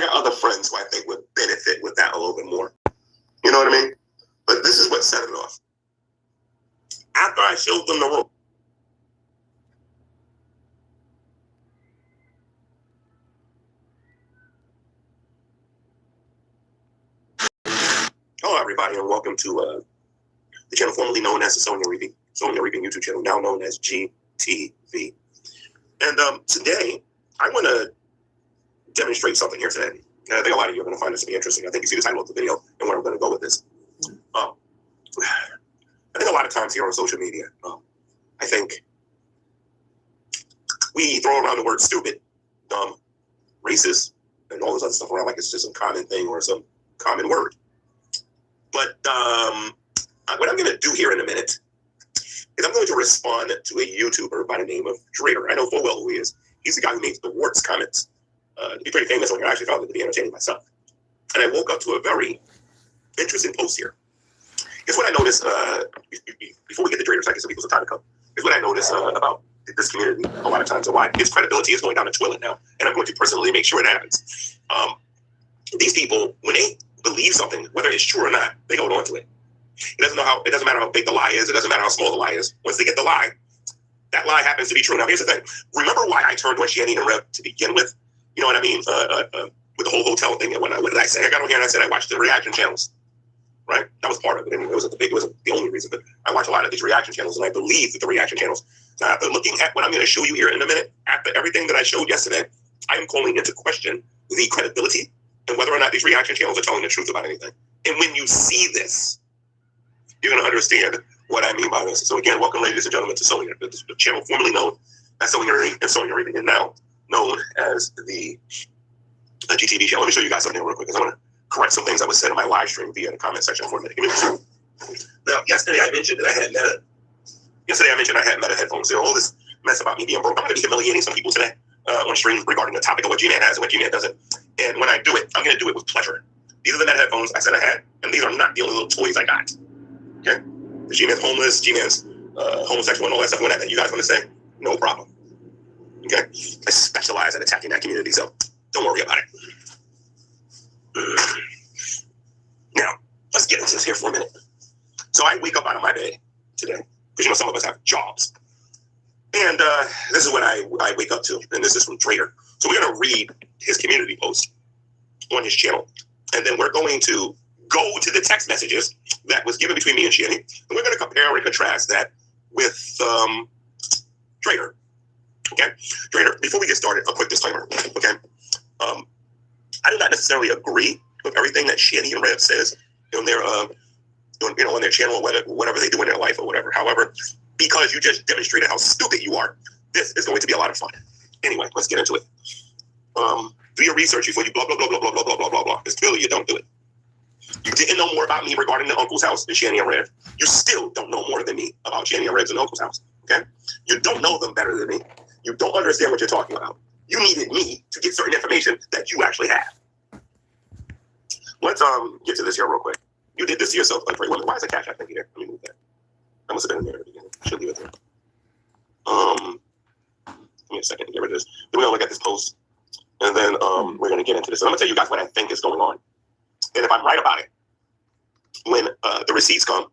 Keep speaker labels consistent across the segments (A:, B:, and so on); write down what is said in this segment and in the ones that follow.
A: I got other friends who I think would benefit with that a little bit more. You know what I mean? But this is what set it off. After I showed them the room, hello, everybody, and welcome to the channel formerly known as the Sonia Reaping YouTube channel, now known as GTV. And today, I want to demonstrate something here today. And I think a lot of you are going to find this to be interesting. I think you see the title of the video and where I'm going to go with this. I think a lot of times here on social media, I think we throw around the word stupid, dumb, racist, and all this other stuff around like it's just some common thing or some common word. But what I'm going to do here in a minute is I'm going to respond to a YouTuber by the name of Drader. I know full well who he is. He's the guy who makes the warts comments. He's pretty famous on here. I actually found it to be entertaining myself. And I woke up to a very interesting post here. Here's what I noticed, before we get to Drader, so I get some people's time to come. Here's what I noticed about this community a lot of times and why his credibility is going down the toilet now. And I'm going to personally make sure it happens. These people, when they believe something, whether it's true or not, they hold on to it. It doesn't matter how big the with it doesn't matter how small the lie is. Once they get the lie, that lie happens to be true. Now, here's the thing. Remember why I turned on Shanny and Rev to begin with? You know what I mean? With the whole hotel thing. And what did I say? I got on here and I said I watched the reaction channels. Right? That was part of it. I mean, it wasn't the only reason, but I watch a lot of these reaction channels, and I believe that the reaction channels. Now, after looking at what I'm going to show you here in a minute, after everything that I showed yesterday, I am calling into question the credibility and whether or not these reaction channels are telling the truth about anything. And when you see this, you're going to understand what I mean by this. So again, welcome, ladies and gentlemen, to Sonia, the channel formerly known as Sonia Reaping, and now known as the GTV channel. Let me show you guys something real quick, because I want to correct some things that was said in my live stream via the comment section for a minute. Now, yesterday I mentioned that I had Meta headphones. So all this mess about me being broke. I'm going to be humiliating some people today on stream regarding the topic of what G-Man has and what G-Man doesn't. And when I do it, I'm going to do it with pleasure. These are the Meta headphones I said I had, and these are not the only little toys I got. Okay? The G-Man's homeless, G-Man's homosexual, and all that stuff. Whatever you guys want to say, no problem. Okay? I specialize in attacking that community, so don't worry about it. Now, let's get into this here for a minute. So I wake up out of my bed today, because some of us have jobs. And this is what I wake up to, and this is from Drader. So we're going to read his community post on his channel, and then we're going to go to the text messages that was given between me and Shanny, and we're going to compare and contrast that with Drader. Okay? Drader, before we get started, a quick disclaimer. Okay? I do not necessarily agree with everything that Shanny and Rev says on their, on their channel or whatever they do in their life or whatever. However, because you just demonstrated how stupid you are, this is going to be a lot of fun. Anyway, let's get into it. Do your research before you blah, blah, blah, blah, blah, blah, blah, blah, blah, blah. It's clearly you don't do it. You didn't know more about me regarding the uncle's house than Shanny and Rev. You still don't know more than me about Shanny and Rev's and uncle's house. Okay? You don't know them better than me. You don't understand what you're talking about. You needed me to get certain information that you actually have. Let's get to this here real quick. You did this to yourself, like, why is the Cash App thing here? Let me move that. That must have been in there at the beginning. Should leave it there. Give me a second to get rid of this. Then we're gonna look at this post, and then we're gonna get into this. And I'm gonna tell you guys what I think is going on. And if I'm right about it, when the receipts come,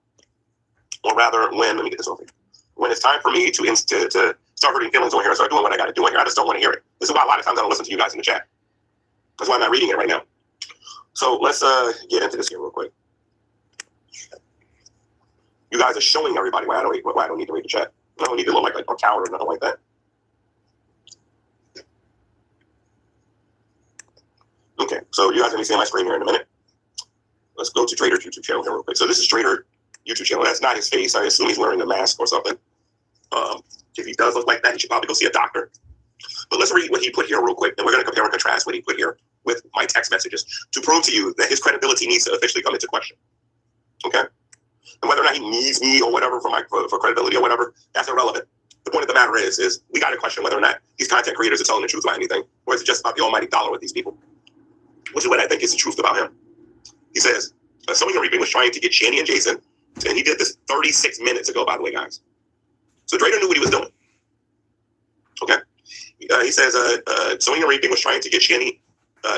A: or rather, let me get this over here. When it's time for me to start hurting feelings on here and start doing what I got to do on here, I just don't want to hear it. This is why a lot of times I don't listen to you guys in the chat. That's why I'm not reading it right now. So let's get into this here real quick. You guys are showing everybody why I don't need to read the chat. I don't need to look like a coward or nothing like that. Okay, so you guys are going to see my screen here in a minute. Let's go to Drader's YouTube channel here real quick. So this is Drader YouTube channel. That's not his face. I assume he's wearing a mask or something. If he does look like that, he should probably go see a doctor. But let's read what he put here real quick, and we're going to compare and contrast what he put here with my text messages to prove to you that his credibility needs to officially come into question. Okay? And whether or not he needs me or whatever for credibility or whatever, that's irrelevant. The point of the matter is we got to question whether or not these content creators are telling the truth about anything, or is it just about the almighty dollar with these people? Which is what I think is the truth about him. He says, Sonia Reaping was trying to get Shanny and Jason, and he did this 36 minutes ago, by the way, guys. So Drader knew what he was doing. Okay? He says, Sonia Reaping was trying to get Shanny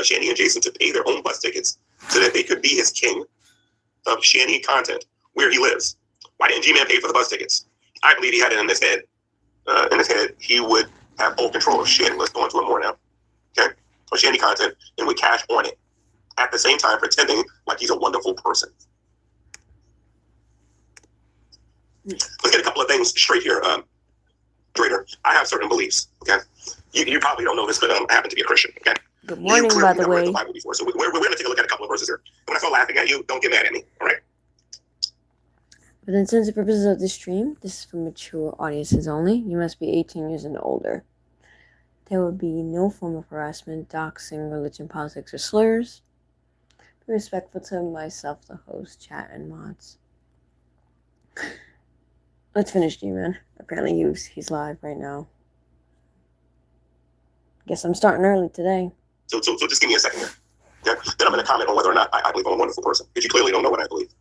A: Shanny and Jason to pay their own bus tickets so that they could be his king of Shanny content where he lives. Why didn't G-Man pay for the bus tickets? I believe he had it in his head. He would have full control of Shanny. Let's go into it more now. Okay? Or Shanny content and with cash on it. At the same time, pretending like he's a wonderful person. Let's get a couple of things straight here, Drader. I have certain beliefs, okay? You probably don't know this, but I happen to be a Christian, okay?
B: Good morning, by the way.
A: Read the Bible before, so we're going to take a look at a couple of verses here. When I start laughing at you, don't get mad at me, all right?
B: For the intended purposes of this stream, this is for mature audiences only. You must be 18 years and older. There will be no form of harassment, doxing, religion, politics, or slurs. Be respectful to myself, the host, chat, and mods. Let's finish G-Man. Apparently he's live right now. Guess I'm starting early today.
A: So just give me a second here. Okay? Then I'm going to comment on whether or not I believe I'm a wonderful person. Because you clearly don't know what I believe.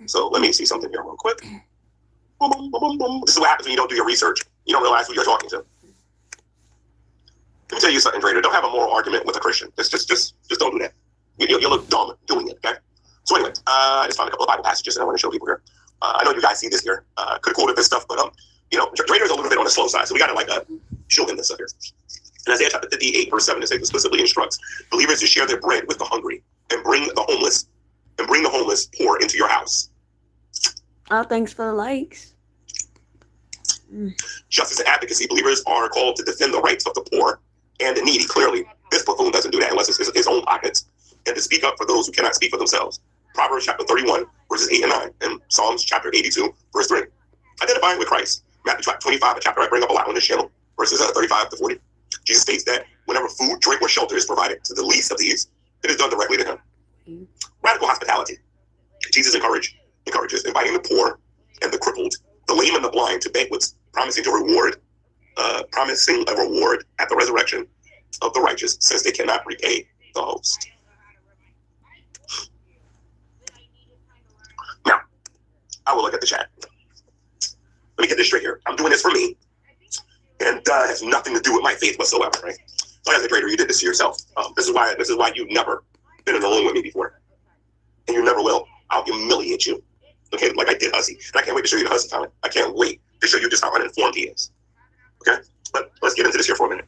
A: So let me see something here real quick. Boom, boom, boom, boom, boom. This is what happens when you don't do your research. You don't realize who you're talking to. Let me tell you something, Drader. Don't have a moral argument with a Christian. Just don't do that. You look dumb doing it, okay? So anyway, I just found a couple of Bible passages and I want to show people here. I know you guys see this here. Could have quoted this stuff, but Drader's a little bit on the slow side, so we got to show him this up here. In Isaiah chapter 58, verse 7, it explicitly instructs believers to share their bread with the hungry and bring the homeless poor into your house.
B: Oh, thanks for the likes.
A: Justice and advocacy, believers are called to defend the rights of the poor and the needy. Clearly, this buffoon doesn't do that unless it's his own pockets, and to speak up for those who cannot speak for themselves. Proverbs chapter 31, verses 8 and 9, and Psalms chapter 82, verse 3. Identifying with Christ. Matthew chapter 25, a chapter I bring up a lot on this channel, verses 35 to 40. Jesus states that whenever food, drink, or shelter is provided to the least of these, it is done directly to him. Radical hospitality. Jesus encourages inviting the poor and the crippled, the lame and the blind to banquets, promising a reward at the resurrection of the righteous, since they cannot repay the host. Now, I will look at the chat. Let me get this straight here. I'm doing this for me, and has nothing to do with my faith whatsoever, right? So as a trader, you did this to yourself. This is why you've never been in a room with me before, and you never will. I'll humiliate you, okay? Like I did Hussy, and I can't wait to show you the Hussy talent. I can't wait to show you just how uninformed he is. Okay, but let's get into this here for a minute.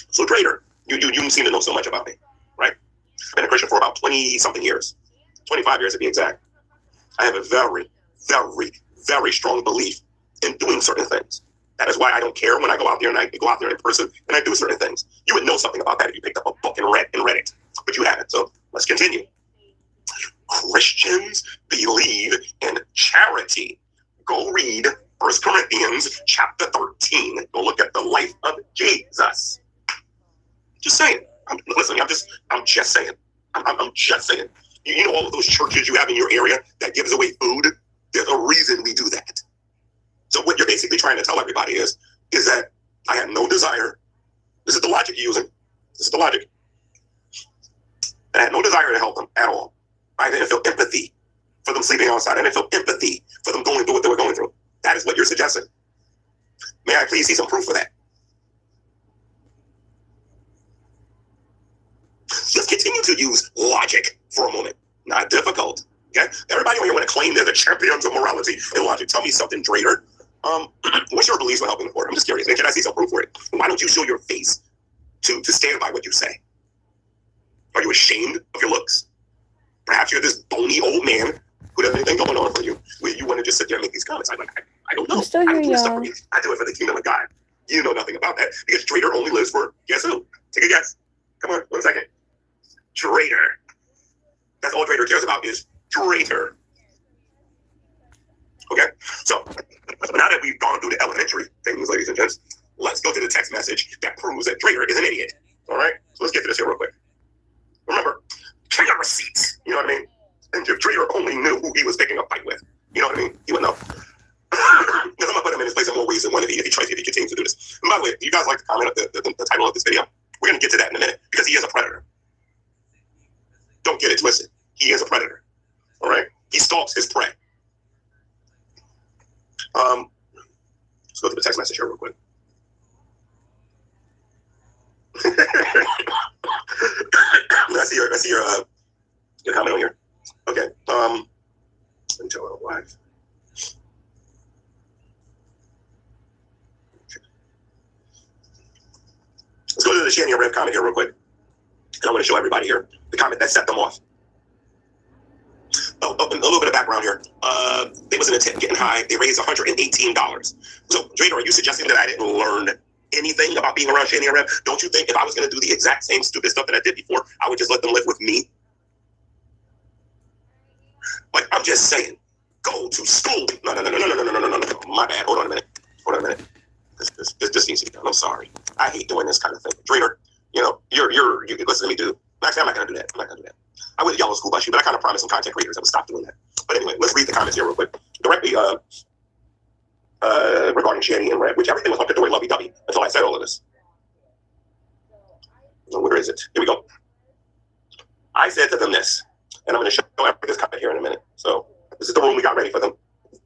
A: So, Trader, you seem to know so much about me, right? I've been a Christian for about 20-something years, 25 years to be exact. I have a very, very, very strong belief in doing certain things. That is why I don't care when I go out there and I go out there in person and I do certain things. You would know something about that if you picked up a book and read it, but you haven't. So let's continue. Christians believe in charity. Go read 1 Corinthians chapter 13. Go look at the life of Jesus. Just saying. I'm just saying. I'm just saying. You know all of those churches you have in your area that gives away food? There's a reason we do that. So what you're basically trying to tell everybody is that I have no desire. This is the logic you're using. This is the logic. I had no desire to help them at all. I didn't feel empathy for them sleeping outside. I didn't feel empathy for them going through what they were going through. That is what you're suggesting. May I please see some proof of that? Let's continue to use logic for a moment. Not difficult. Okay? Everybody on here want to claim they're the champions of morality and logic. Tell me something, Drader. What's your beliefs on helping the poor? I'm just curious. Can I see some proof for it? Why don't you show your face to stand by what you say? Are you ashamed of your looks? Perhaps you're this bony old man who doesn't have anything going on for you, where you want to just sit there and make these comments. I don't know.
B: I don't do this stuff
A: for me. I do it for the kingdom of God. You know nothing about that because Trader only lives for guess who? Take a guess. Come on, 1 second. Trader. That's all Trader cares about is Trader. Okay, so now that we've gone through the elementary things, ladies and gents, let's go to the text message that proves that Trader is an idiot. All right, so let's get to this here real quick. Remember, check out receipts. You know what I mean? And if Trader only knew who he was picking a fight with, you know what I mean? He would know. Because I'm gonna put him in his place in more ways than one if he continues to do this. And by the way, if you guys like to comment on the title of this video, we're gonna get to that in a minute because he is a predator. Don't get it twisted. He is a predator. All right, he stalks his prey. Let's go to the text message here real quick. I see your comment on here. Okay. Until live. Let's go to the Shani and Rev comment here real quick. And I want to show everybody here the comment that set them off. Oh, a little bit of background here. They was in a tent getting high. They raised $118. So, Drader, are you suggesting that I didn't learn anything about being around Shani and Rev? Don't you think if I was going to do the exact same stupid stuff that I did before, I would just let them live with me? Like, I'm just saying, go to school. No. My bad. Hold on a minute. This needs to be done. I'm sorry. I hate doing this kind of thing. Drader, you know, you listen to me, dude. Actually, I'm not going to do that. I went to yellow school bus you, but I kind of promised some content creators I would stop doing that. But anyway, let's read the comments here real quick. Directly regarding Shani and Red, which everything was hunky-dory, lovey-dovey until I said all of this. So where is it? Here we go. I said to them this, and I'm going to show this comment here in a minute. So this is the room we got ready for them. And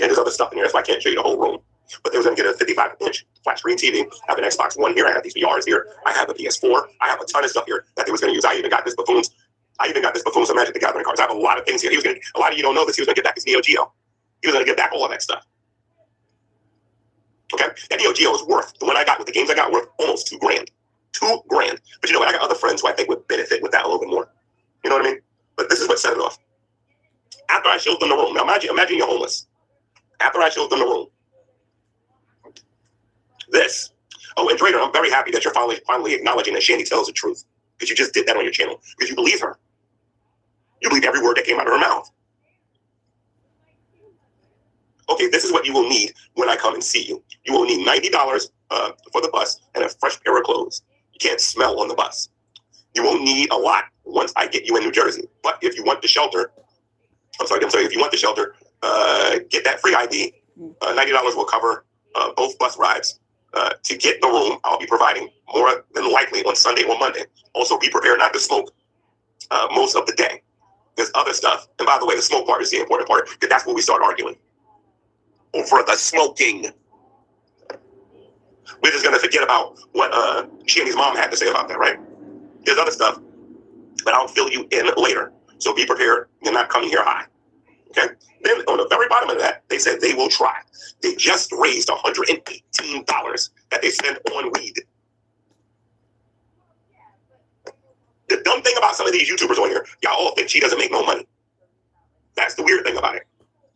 A: there's other stuff in here, that's why I can't show you the whole room. But they was going to get a 55-inch flat screen TV. I have an Xbox One here. I have these VRs here. I have a PS4. I have a ton of stuff here that they was going to use. I even got this Buffoons of Magic the Gathering cards. I have a lot of things here. A lot of you don't know this. He was going to get back his Neo Geo. He was going to get back all of that stuff. Okay? That Neo Geo is worth, the one I got with the games I got, worth almost $2,000. $2,000. But you know what? I got other friends who I think would benefit with that a little bit more. You know what I mean? But this is what set it off. After I showed them the room. Now imagine you're homeless. After I showed them the room. This. Oh, and Drader, I'm very happy that you're finally acknowledging that Shani tells the truth. Because you just did that on your channel. Because you believe her. You believe every word that came out of her mouth. Okay, this is what you will need when I come and see you. You will need $90 for the bus and a fresh pair of clothes. You can't smell on the bus. You won't need a lot once I get you in New Jersey. But if you want the shelter, if you want the shelter, get that free ID. $90 will cover both bus rides. To get the room, I'll be providing more than likely on Sunday or Monday. Also, be prepared not to smoke most of the day. There's other stuff. And by the way, the smoke part is the important part, because that's where we start arguing. Over the smoking. We're just going to forget about what Shani's mom had to say about that, right? There's other stuff, but I'll fill you in later. So be prepared. You're not coming here high. Okay? Then on the very bottom of that, they said they will try. They just raised $118 that they spent on weed. The dumb thing about some of these YouTubers on here, y'all all think she doesn't make no money. That's the weird thing about it.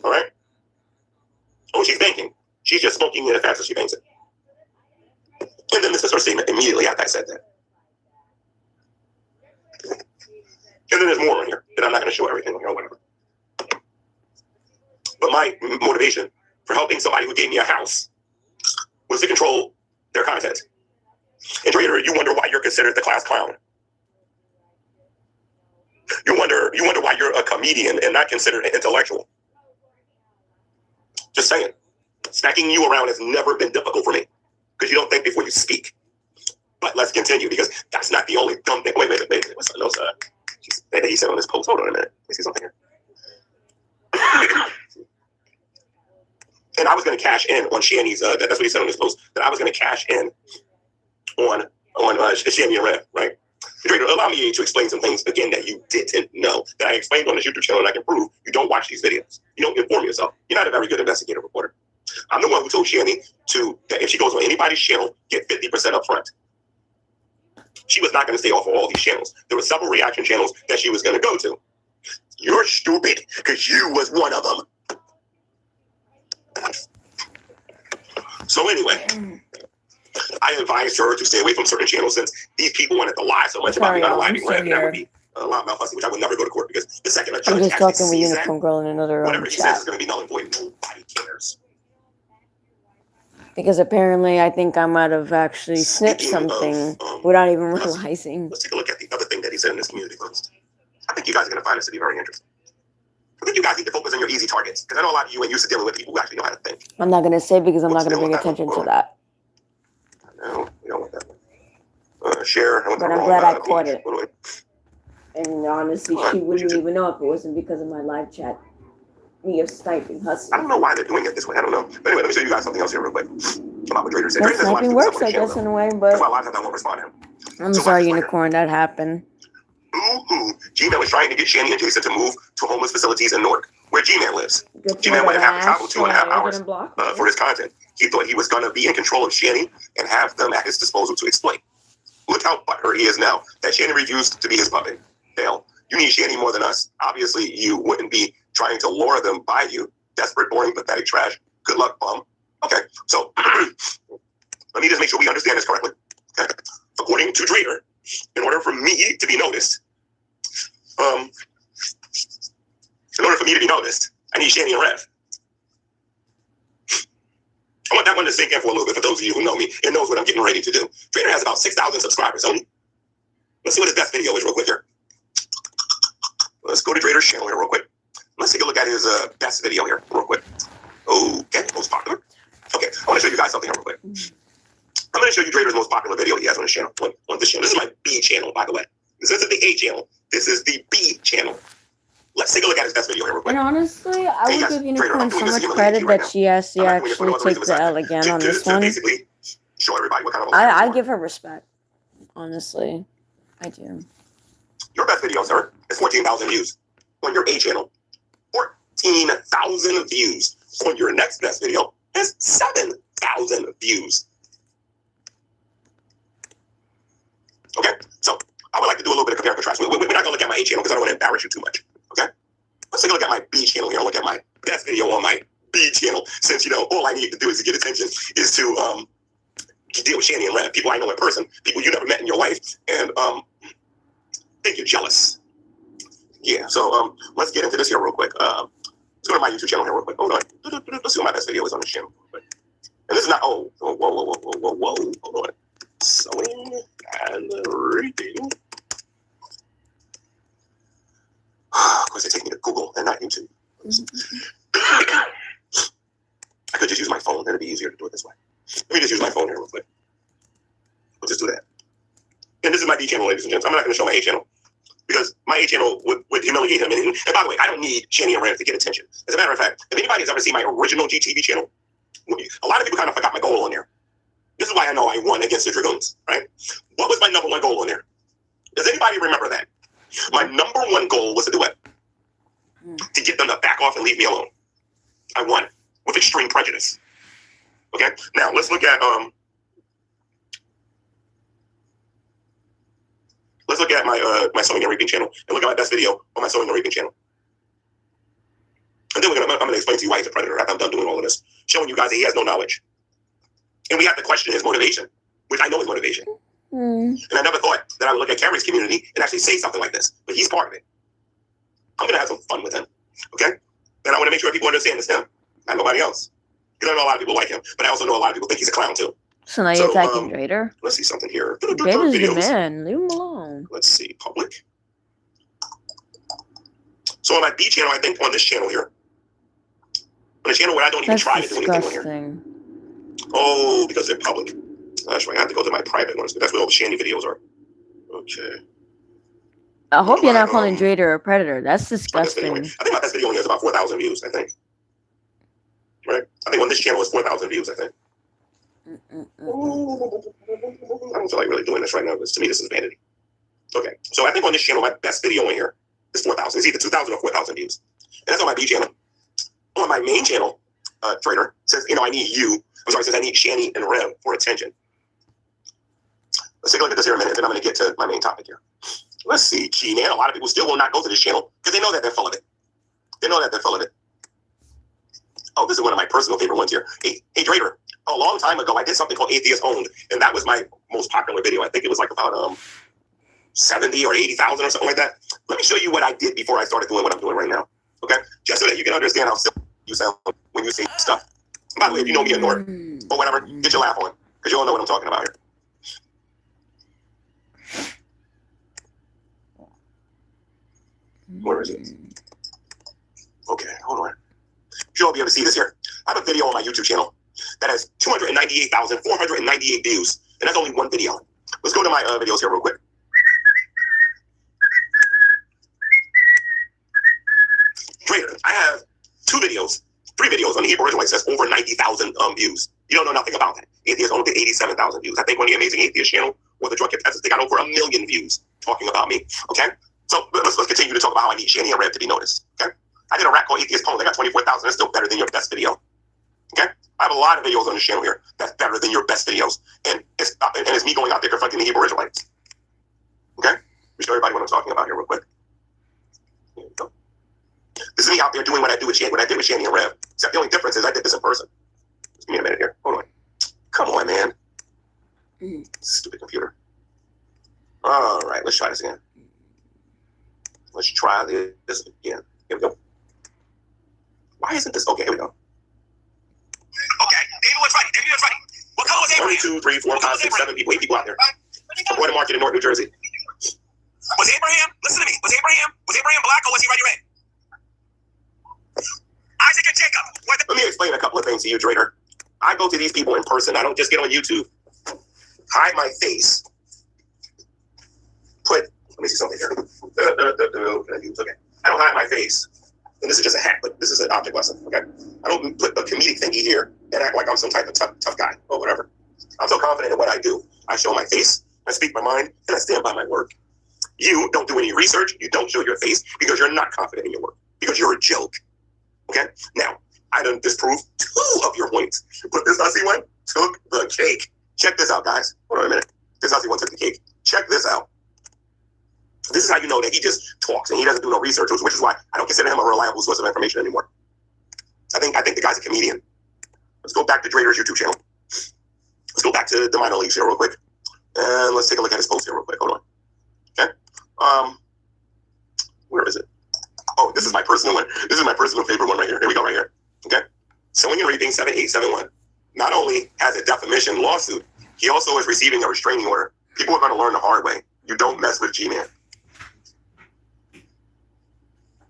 A: All right? Oh, she's banking. She's just smoking it as fast as she banks it. And then this is her statement immediately after I said that. And then there's more on here that I'm not going to show everything on here or whatever. But my motivation for helping somebody who gave me a house was to control their content. And Trader, you wonder why you're considered the class clown. You wonder why you're a comedian and not considered an intellectual. Just saying. Smacking you around has never been difficult for me because you don't think before you speak. But let's continue because that's not the only dumb thing. Wait. What's something else that he said on this post? Hold on a minute. Let me see something here. And I was going to cash in on Shani's, that's what he said on this post, that I was going to cash in on Shani and Rev, right? Drader, allow me to explain some things again that you didn't know, that I explained on this YouTube channel, and I can prove you don't watch these videos. You don't inform yourself. You're not a very good investigative reporter. I'm the one who told Shani that if she goes on anybody's channel, get 50% up front. She was not going to stay off of all these channels. There were several reaction channels that she was going to go to. You're stupid because you was one of them. So anyway, I advised her to stay away from certain channels since these people wanted to lie so much about me not aligning Rev. That would be a lot of malfussing, which I would never go to court because the second a judge
B: I'm just
A: actually
B: talking with
A: sees
B: Unicorn
A: that,
B: Girl in another
A: whatever he
B: chat.
A: says is going to be null and void. Nobody cares.
B: Because apparently I think I might have actually snipped something without even realizing.
A: Let's take a look at the other thing that he said in this community post. I think you guys are going to find this to be very interesting. I think you guys need to focus on your easy targets because I know a lot of you ain't used to dealing with people who actually know how to think.
B: I'm not going to say because I'm not going to bring attention to that.
A: No, we don't want that one. Share.
B: But I'm glad I caught it. And honestly, she wouldn't even know if it wasn't because of my live chat. Me of sniping hustling.
A: I don't know why they're doing it this way. I don't know. But anyway, let me show you guys something else here real quick. About what Trader said.
B: Sniping works, I guess, in a way, but
A: that's why a lot of times I won't respond to him.
B: I'm sorry, Unicorn, that happened.
A: who G-Man was trying to get Shanny and Jason to move to homeless facilities in Newark, where G-Man lives. G-Man wouldn't have to travel 2.5 hours for his content. He thought he was going to be in control of Shanny and have them at his disposal to exploit. Look how butthurt he is now that Shanny refused to be his puppet. Hell, you need Shanny more than us. Obviously, you wouldn't be trying to lure them by you. Desperate, boring, pathetic trash. Good luck, bum. Okay, so let me just make sure we understand this correctly. Okay. According to Trader, in order for me to be noticed, I need Shanny and Rev. I want that one to sink in for a little bit for those of you who know me and knows what I'm getting ready to do. Trader has about 6,000 subscribers only. Let's see what his best video is real quick here. Let's go to Trader's channel here real quick. Let's take a look at his best video here real quick. Okay, most popular. Okay, I want to show you guys something here real quick. I'm going to show you Trader's most popular video he has on his channel. On this channel. This is my B channel, by the way. This isn't the A channel. This is the B channel. Let's take a look at his best video here real quick.
B: And honestly, I would give Unicorn so much credit that she has to actually take the L again on this one.
A: Basically show everybody what kind of
B: I give her respect. Honestly, I do.
A: Your best video, sir, is 14,000 views on your A channel. 14,000 views on your next best video is 7,000 views. Okay, so I would like to do a little bit of compare and contrast. We're not going to look at my A channel because I don't want to embarrass you too much. Okay, let's take a look at my B channel here. I'll look at my best video on my B channel, since all I need to do is to get attention is to deal with Shanny and Rev, people I know in person, people you never met in your life, and think you're jealous. Yeah, so let's get into this here real quick. Let's go to my YouTube channel here real quick. Hold on. Let's see what my best video is on this channel. And this is not, whoa. Hold on. Sewing and reading. Of course, they take me to Google and not YouTube. I could just use my phone. It'd be easier to do it this way. Let me just use my phone here real quick. We'll just do that. And this is my B channel, ladies and gents. I'm not going to show my A channel because my A channel would humiliate him. And by the way, I don't need Shanny and Rev to get attention. As a matter of fact, if anybody has ever seen my original GTV channel, a lot of people kind of forgot my goal on there. This is why I know I won against the Dragoons, right? What was my number one goal on there? Does anybody remember that? My number one goal was to do it. To get them to back off and leave me alone. I won with extreme prejudice. Okay, now let's look at my sewing and reaping channel and look at my best video on my sewing and reaping channel. And then I'm gonna explain to you why he's a predator after I'm done doing all of this, showing you guys that he has no knowledge. And we have to question his motivation, which I know is motivation. And I never thought that I would look at Carrie's community and actually say something like this, but he's part of it. I'm gonna have some fun with him, okay? And I want to make sure people understand it's him, not nobody else. Because I know a lot of people like him, but I also know a lot of people think he's a clown too.
B: So now you're attacking Trader?
A: Let's see something here.
B: Trader's the man. Leave him alone.
A: Let's see. Public. So on my B channel, I think on this channel here, on the channel where I don't even try to do anything on here. Oh, because they're public. That's right. I have to go to my private ones. That's where all the Shanny videos are. Okay.
B: I hope you're not calling Trader a predator. That's disgusting.
A: I think my best video only has about 4,000 views, I think. Right? I think on this channel it's 4,000 views, I think. I don't feel like really doing this right now, because to me this is vanity. Okay, so I think on this channel my best video on here is 4,000. It's either 2,000 or 4,000 views. And that's on my B channel. On my main channel, Trader says, I need you. Says I need Shanny and Rev for attention. Let's take a look at this here in a minute, then I'm going to get to my main topic here. Let's see, G-Man. A lot of people still will not go to this channel because they know that they're full of it. Oh, this is one of my personal favorite ones here. Hey, Trader. A long time ago, I did something called Atheist Owned, and that was my most popular video. I think it was like about 70 or 80,000 or something like that. Let me show you what I did before I started doing what I'm doing right now. Okay, just so that you can understand how silly you sound when you say stuff. By the way, if you know me in North or whatever, get your laugh on, because you all know what I'm talking about here. Where is it? Okay, hold on. You'll all be able to see this here. I have a video on my YouTube channel that has 298,498 views, and that's only one video. Let's go to my videos here real quick. Trader, I have 3 videos on the Hebrew Israelites that's over 90,000 views. You don't know nothing about that. Atheist only did 87,000 views. I think on the Amazing Atheist channel or the Drug Contestants, they got over 1 million views talking about me. Okay, So let's continue to talk about how I need Shanny and Rev to be noticed. Okay. I did a rap called Atheist Poem. They got 24,000. That's still better than your best video. Okay. I have a lot of videos on this channel here that's better than your best videos. And it's me going out there confronting the Hebrew Israelites. Okay. Let me show everybody what I'm talking about here real quick. Here we go. This is me out there doing what I do with Shanny, what I did with Shanny and Rev. Except the only difference is I did this in person. Just give me a minute here. Hold on. Come on, man. Stupid computer. All right, let's try this again. Let's try this again. Here we go. Why isn't this? Okay, here we go. Okay, David was right. David was right. What color was Abraham? 1, 2, 3, 4, 5, 6, 7 people. 8 people out there. I'm going to market in North New Jersey. Was Abraham? Listen to me. Was Abraham black or was he already red? Isaac and Jacob. Let me explain a couple of things to you, Trader. I go to these people in person. I don't just get on YouTube, hide my face, let me see something here. Okay. I don't hide my face. And this is just a hack, but this is an object lesson. Okay. I don't put a comedic thingy here and act like I'm some type of tough guy or whatever. I'm so confident in what I do. I show my face, I speak my mind, and I stand by my work. You don't do any research. You don't show your face because you're not confident in your work, because you're a joke. Okay. Now, I done disprove 2 of your points, but this Aussie one took the cake. Check this out, guys. Hold on a minute. This Aussie one took the cake. Check this out. This is how you know that he just talks and he doesn't do no research, which is why I don't consider him a reliable source of information anymore. I think the guy's a comedian. Let's go back to Drader's YouTube channel. Let's go back to the minor leagues here real quick. And let's take a look at his post here real quick. Hold on. Okay. Where is it? Oh, this is my personal one. This is my personal favorite one right here. Here we go, right here. Okay. Sowing and Reaping 7871 not only has a defamation lawsuit, he also is receiving a restraining order. People are going to learn the hard way. You don't mess with G-Man.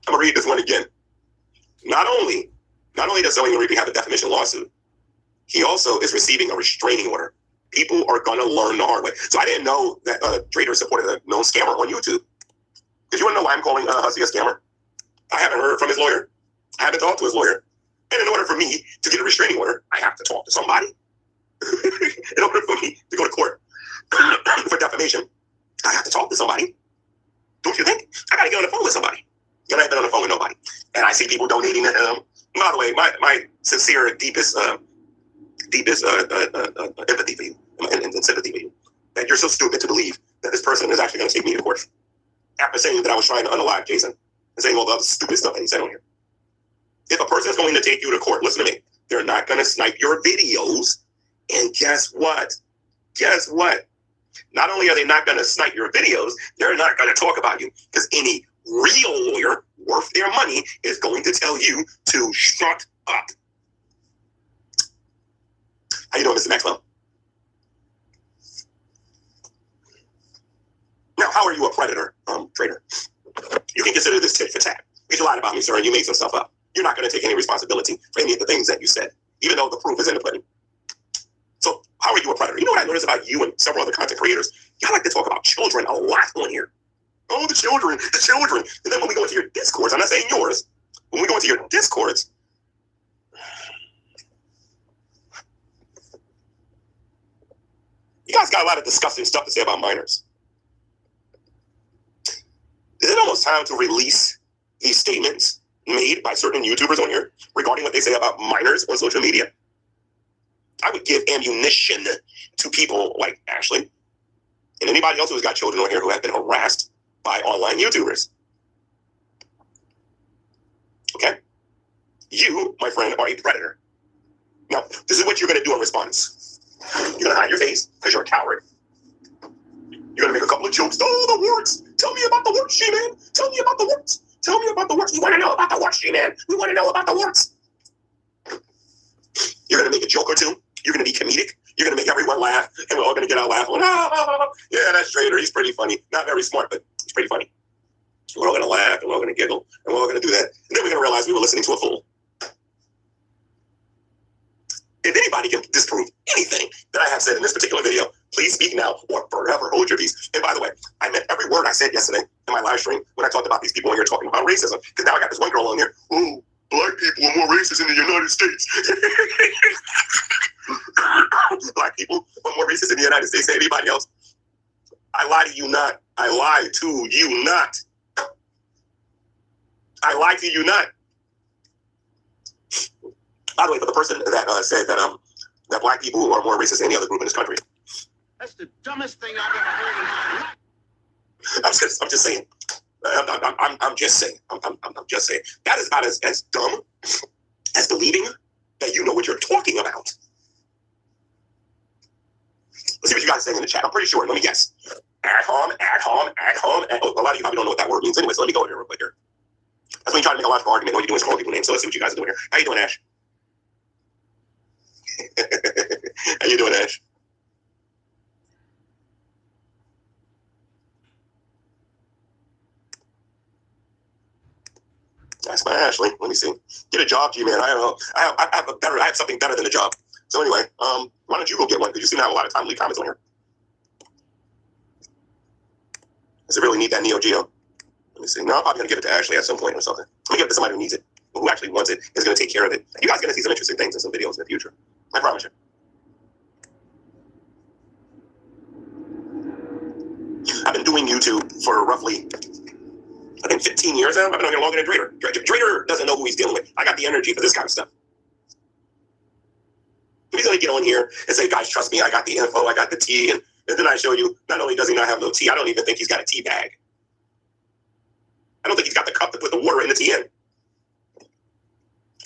A: I'm going to read this one again. Not only does Sowing and Reaping have a defamation lawsuit, he also is receiving a restraining order. People are going to learn the hard way. So I didn't know that Trader supported a known scammer on YouTube. Did you want to know why I'm calling Hussey a scammer? I haven't heard from his lawyer. I haven't talked to his lawyer. And in order for me to get a restraining order, I have to talk to somebody. In order for me to go to court for defamation, I have to talk to somebody. Don't you think? I got to get on the phone with somebody. And I haven't been on the phone with nobody. And I see people donating to him. By the way, my sincere, deepest empathy for you and sympathy for you. That you're so stupid to believe that this person is actually going to take me to court. After saying that I was trying to unalive Jason and saying all the other stupid stuff that he said on here. If a person is going to take you to court, listen to me. They're not going to snipe your videos. And guess what? Guess what? Not only are they not going to snipe your videos, they're not going to talk about you. Because any real lawyer worth their money is going to tell you to shut up. How you doing, Mr. Maxwell? Now, how are you a predator, Trader? You can consider this tit for tat. Because you lied about me, sir, and you made some stuff up. You're not going to take any responsibility for any of the things that you said, even though the proof is in the pudding. So how are you a predator? You know what I noticed about you and several other content creators? Y'all like to talk about children a lot on here. Oh, the children. And then when we go into your discords, I'm not saying yours, when we go into your discords, you guys got a lot of disgusting stuff to say about minors. Is it almost time to release these statements made by certain YouTubers on here regarding what they say about minors on social media? I would give ammunition to people like Ashley and anybody else who's got children on here who have been harassed by online YouTubers. Okay? You, my friend, are a predator. Now, this is what you're going to do in response. You're going to hide your face because you're a coward. You're going to make a couple of jokes. Oh, the warts. Tell me about the warts, G-Man. Tell me about the warts. Tell me about the warts. We want to know about the warts, G-Man. We want to know about the warts. You're going to make a joke or two. You're going to be comedic. You're going to make everyone laugh. And we're all going to get out laughing. Yeah, that's Trader. He's pretty funny. Not very smart, but he's pretty funny. We're all going to laugh, and we're all going to giggle, and we're all going to do that. And then we're going to realize we were listening to a fool. If anybody can disprove anything that I have said in this particular video, please speak now or forever hold your peace. And by the way, I meant every word I said yesterday in my live stream when I talked about these people on here talking about racism. Because now I got this one girl on here. Oh, black people are more racist in the United States. Black people are more racist in the United States than anybody else. I lie to you not. I lie to you not. I lie to you not. By the way, for the person that said that black people are more racist than any other group in this country,
C: that's the dumbest thing I've ever heard in my life.
A: I'm just saying. I'm just saying. I'm just saying. That is not as dumb as believing that you know what you're talking about. Let's see what you guys are saying in the chat. I'm pretty sure. Let me guess. Ad hom. A lot of you probably don't know what that word means anyway, so let me go over here real quick here. That's when you try to make a logical argument. All you're doing is calling people names. So let's see what you guys are doing here. How you doing, Ash? How you doing, Ash? That's my Ashley. Let me see. Get a job, G-Man. I have something better than a job. So anyway, why don't you go get one? Because you seem to have a lot of time to leave comments on here. Does it really need that Neo Geo? Let me see. No, I'm probably going to give it to Ashley at some point or something. Let me give it to somebody who needs it, who actually wants it, is going to take care of it. You guys are going to see some interesting things in some videos in the future. I promise you. I've been doing YouTube for roughly, I think, 15 years now. I've been on here longer than Drader. Drader doesn't know who he's dealing with. I got the energy for this kind of stuff. He's going to get on here and say, guys, trust me, I got the info, I got the tea, and then I show you, not only does he not have no tea, I don't even think he's got a tea bag. I don't think he's got the cup to put the water in the tea in.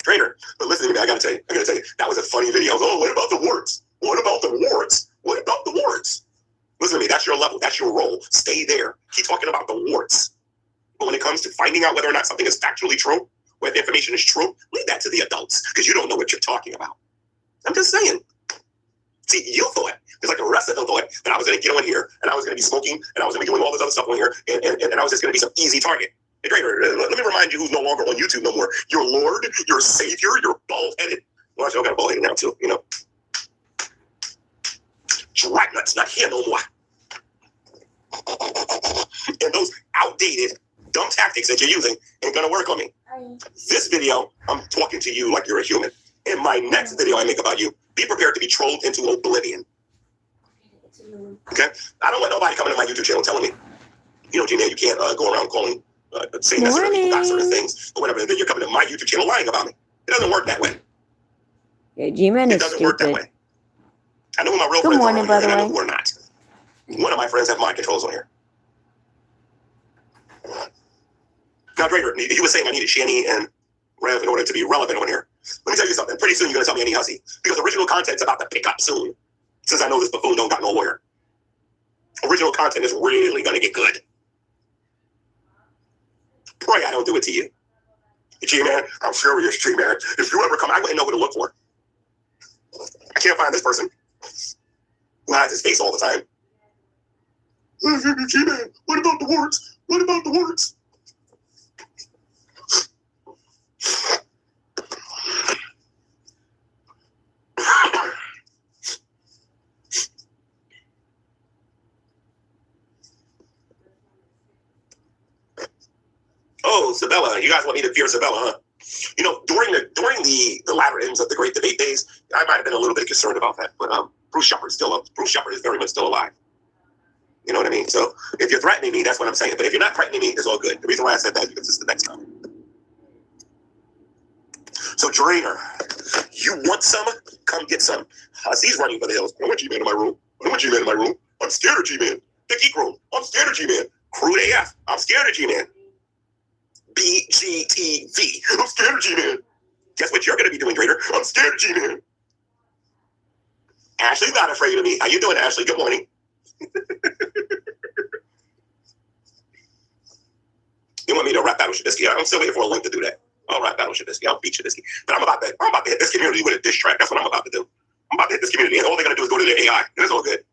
A: Trader, but listen to me, I gotta tell you, that was a funny video. Oh, what about the warts? What about the warts? What about the warts? Listen to me, that's your level, that's your role. Stay there. Keep talking about the warts. But when it comes to finding out whether or not something is factually true, whether information is true, leave that to the adults, because you don't know what you're talking about. I'm just saying. See, you thought, just like the rest of them thought, that I was going to get on here, and I was going to be smoking, and I was going to be doing all this other stuff on here, and I was just going to be some easy target. Hey, Drader, let me remind you who's no longer on YouTube no more. Your Lord, your Savior, you're bald-headed. Well, actually, I got a bald-headed now, too, you know. Dragnut's not here no more. And those outdated, dumb tactics that you're using ain't going to work on me. This video, I'm talking to you like you're a human. In my next video I make about you, be prepared to be trolled into oblivion. Okay? I don't want nobody coming to my YouTube channel telling me, you know, G-Man, you can't go around calling, saying that certain people got certain things or whatever. And then you're coming to my YouTube channel lying about me. It doesn't work that way.
B: Yeah, G-Man is stupid. It doesn't work that way. I know who my real friends are on here, and I know who are not. One of my friends have mind controls on here. Now, Drader, you were saying I needed Shani and Rev in order to be relevant on here. Let me tell you something. Pretty soon you're going to tell me I need Hussy. Because original content's about to pick up soon. Since I know this buffoon don't got no lawyer. Original content is really going to get good. Pray I don't do it to you. G-Man, I'm furious, G-Man. If you ever come, I wouldn't know who to look for. I can't find this person who hides his face all the time. G-Man, what about the warts? What about the warts? Oh, Sabella, you guys want me to fear Sabella, huh? You know, during the latter ends of the Great Debate days, I might have been a little bit concerned about that, but Bruce Shepard is very much still alive. You know what I mean? So if you're threatening me, that's what I'm saying. But if you're not threatening me, it's all good. The reason why I said that is because it's the next time. So Drainer, you want some? Come get some. Hussy's running for the hills. I don't want G-Man in my room. I don't want G-Man in my room. I'm scared of G-Man. The Geek Room. I'm scared of G-Man. Crude AF. I'm scared of G-Man. BGTV. I'm scared of G-Man. Guess what you're going to be doing, Drader? I'm scared of G-Man. Ashley's not afraid of me. How you doing, Ashley? Good morning. You want me to rap Battle Shabisky? I'm still waiting for a link to do that. I'll rap Battle Shabisky. I'll beat Shabisky. But I'm about to hit this community with a diss track. That's what I'm about to do. I'm about to hit this community, and all they're going to do is go to their AI. And it's all good.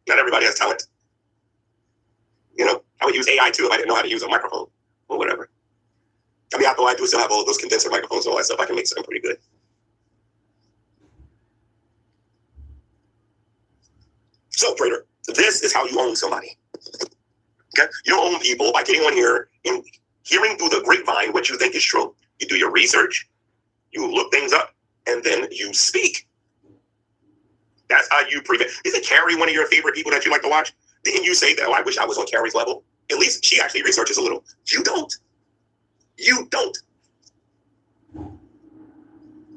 B: Not everybody has talent. You know, I would use AI too if I didn't know how to use a microphone or whatever. I mean, although I do still have all those condenser microphones and all that stuff, I can make something pretty good. So, Trader, this is how you own somebody. Okay? You don't own people by getting on here and hearing through the grapevine what you think is true. You do your research, you look things up, and then you speak. That's how you prevent. Isn't Carrie one of your favorite people that you like to watch? Didn't you say that, oh, I wish I was on Carrie's level? At least she actually researches a little. You don't.
A: You don't.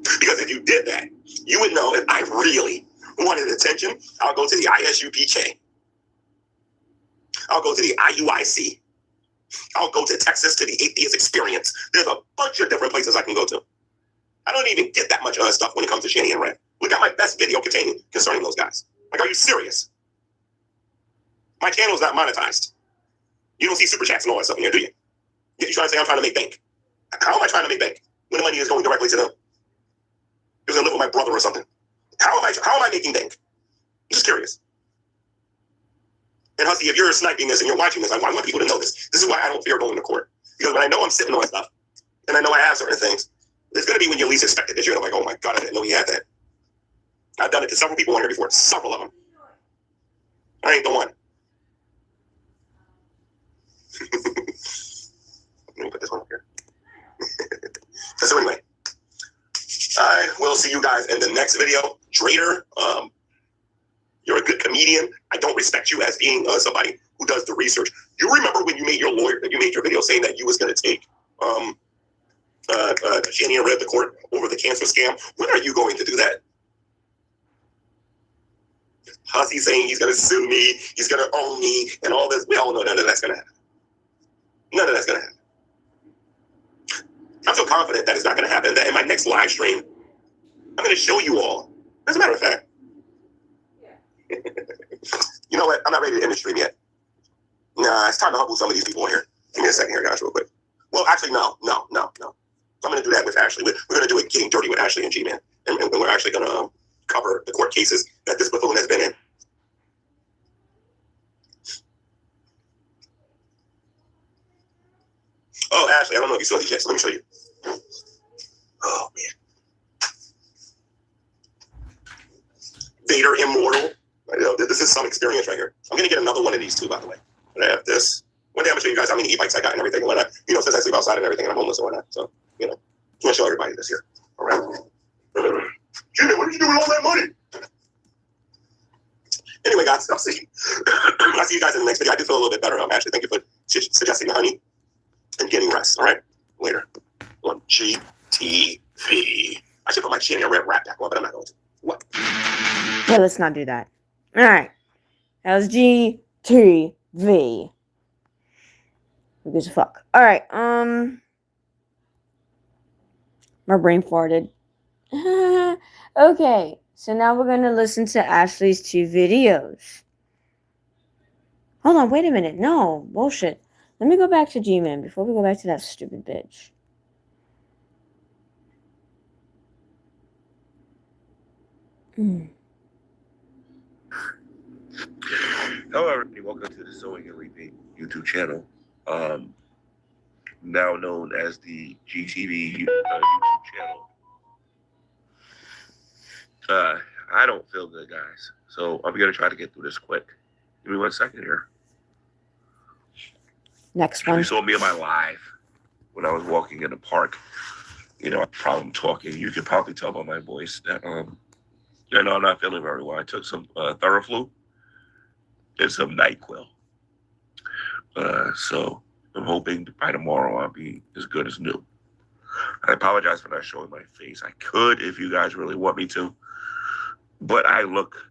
A: Because if you did that, you would know if I really wanted attention, I'll go to the ISUPK. I'll go to the IUIC. I'll go to Texas to the Atheist Experience. There's a bunch of different places I can go to. I don't even get that much other stuff when it comes to Shanny and Red. Look at my best video concerning those guys. Like, are you serious? My channel's not monetized. You don't see super chats and all that stuff in here, do you? You're trying to say I'm trying to make bank. How am I trying to make bank when the money is going directly to them? Because I live with my brother or something. How am I making bank? I'm just curious. And Hussy, if you're sniping this and you're watching this, I want people to know this. This is why I don't fear going to court. Because when I know I'm sitting on stuff, and I know I have certain things, it's going to be when you least expect it. That you're like, oh my God, I didn't know he had that. I've done it to several people on here before. Several of them. I ain't the one. Let me put this one up here. So anyway, I will see you guys in the next video. Drader, you're a good comedian. I don't respect you as being somebody who does the research. You remember when you made your video saying that you was going to take Shanny and Red to court over the cancer scam? When are you going to do that? Hussy saying he's going to sue me, he's going to own me, and all this. We all know none of that's going to happen. None of that's going to happen. I'm so confident that it's not going to happen that in my next live stream, I'm going to show you all. As a matter of fact, you know what? I'm not ready to end the stream yet. Nah, it's time to humble some of these people in here. Give me a second here, guys, real quick. Well, actually, no. I'm going to do that with Ashley. We're going to do it getting dirty with Ashley and G-Man. And we're actually going to cover the court cases that this buffoon has been in. Oh, Ashley, I don't know if you saw these yet, so let me show you. Oh, man. Vader Immortal. This is some experience right here. I'm going to get another one of these too, by the way. But I have this. One day I'm going to show you guys how many e-bikes I got and everything and whatnot. Since I sleep outside and everything and I'm homeless and whatnot. So, I'm going to show everybody this here. All right. Jimmy, what did you do with all that money? Anyway, guys, I'll see you guys in the next video. I do feel a little bit better. Ashley, thank you for suggesting the honey and getting rest. All right? Later. On GTV. I should put my Shanny and Red rap back on, but I'm not going to. What?
B: Yeah, let's not do that. All right. That was GTV. Who gives a fuck? All right. My brain farted. Okay. So now we're going to listen to Ashley's 2 videos. Hold on. Wait a minute. No. Bullshit. Let me go back to G-Man before we go back to that stupid bitch.
D: Hello, everybody. Welcome to the Sewing and Repeat YouTube channel, now known as the GTV YouTube channel. I don't feel good, guys, so I'm going to try to get through this quick. Give me 1 second here.
B: Next one.
D: You saw me in my live when I was walking in the park. I have a problem talking. You can probably tell by my voice that I'm not feeling very well. I took some Theraflu and some NyQuil. So I'm hoping by tomorrow I'll be as good as new. I apologize for not showing my face. I could if you guys really want me to, but I look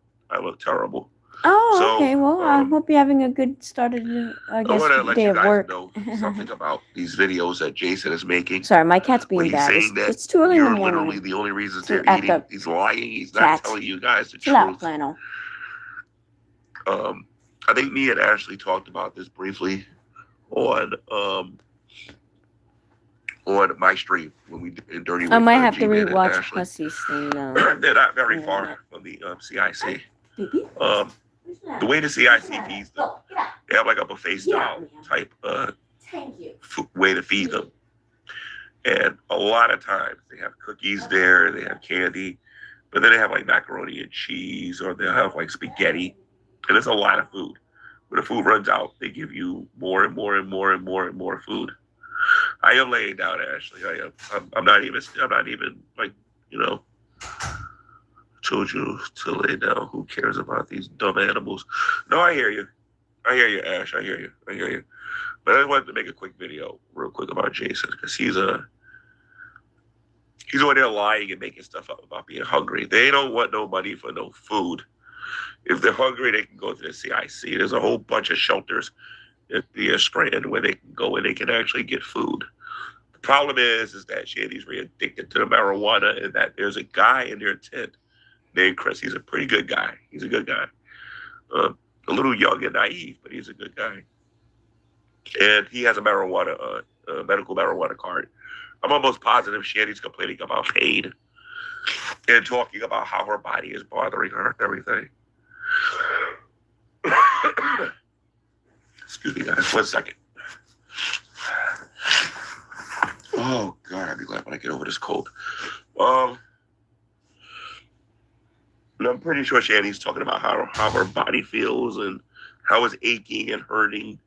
D: terrible.
B: Oh,
D: So,
B: okay. Well, I hope you're having a good start of
D: I want to let
B: day
D: you
B: of
D: guys
B: work.
D: know something about these videos that Jason is making.
B: Sorry, my cat's
D: When
B: being
D: he's
B: bad.
D: saying that
B: It's too early in the
D: you're
B: morning.
D: literally the only reason
B: to
D: they're
B: act
D: eating.
B: up.
D: He's lying. He's not
B: Cat.
D: telling you guys the
B: Chill out,
D: truth.
B: Flannel.
D: I think me and Ashley talked about this briefly on my stream when we did Dirty.
B: I might have to
D: G-Man and
B: rewatch
D: Ashley.
B: Hussy's thing though.
D: They're not very far from the CIC. The way the CIC feeds them, they have like a buffet style type way to feed them. And a lot of times they have cookies there, they have candy, but then they have like macaroni and cheese, or they'll have like spaghetti. And it's a lot of food. When the food runs out, they give you more and more and more and more and more food. I am laying down, Ashley. I'm not even like, told you to lay down. Who cares about these dumb animals? No, I hear you. I hear you, Ash. I hear you. But I wanted to make a quick video, real quick, about Jason because he's over there lying and making stuff up about being hungry. They don't want no money for no food. If they're hungry, they can go to the CIC. There's a whole bunch of shelters at the Strand where they can go and they can actually get food. The problem is that Shandy's really addicted to the marijuana and that there's a guy in their tent named Chris. He's a pretty good guy. He's a good guy. A little young and naive, but he's a good guy. And he has a medical marijuana card. I'm almost positive Shandy's complaining about pain and talking about how her body is bothering her and everything. Excuse me, guys. 1 second. Oh, God, I'll be glad when I get over this cold. And I'm pretty sure Shandy's talking about how her body feels and how it's aching and hurting.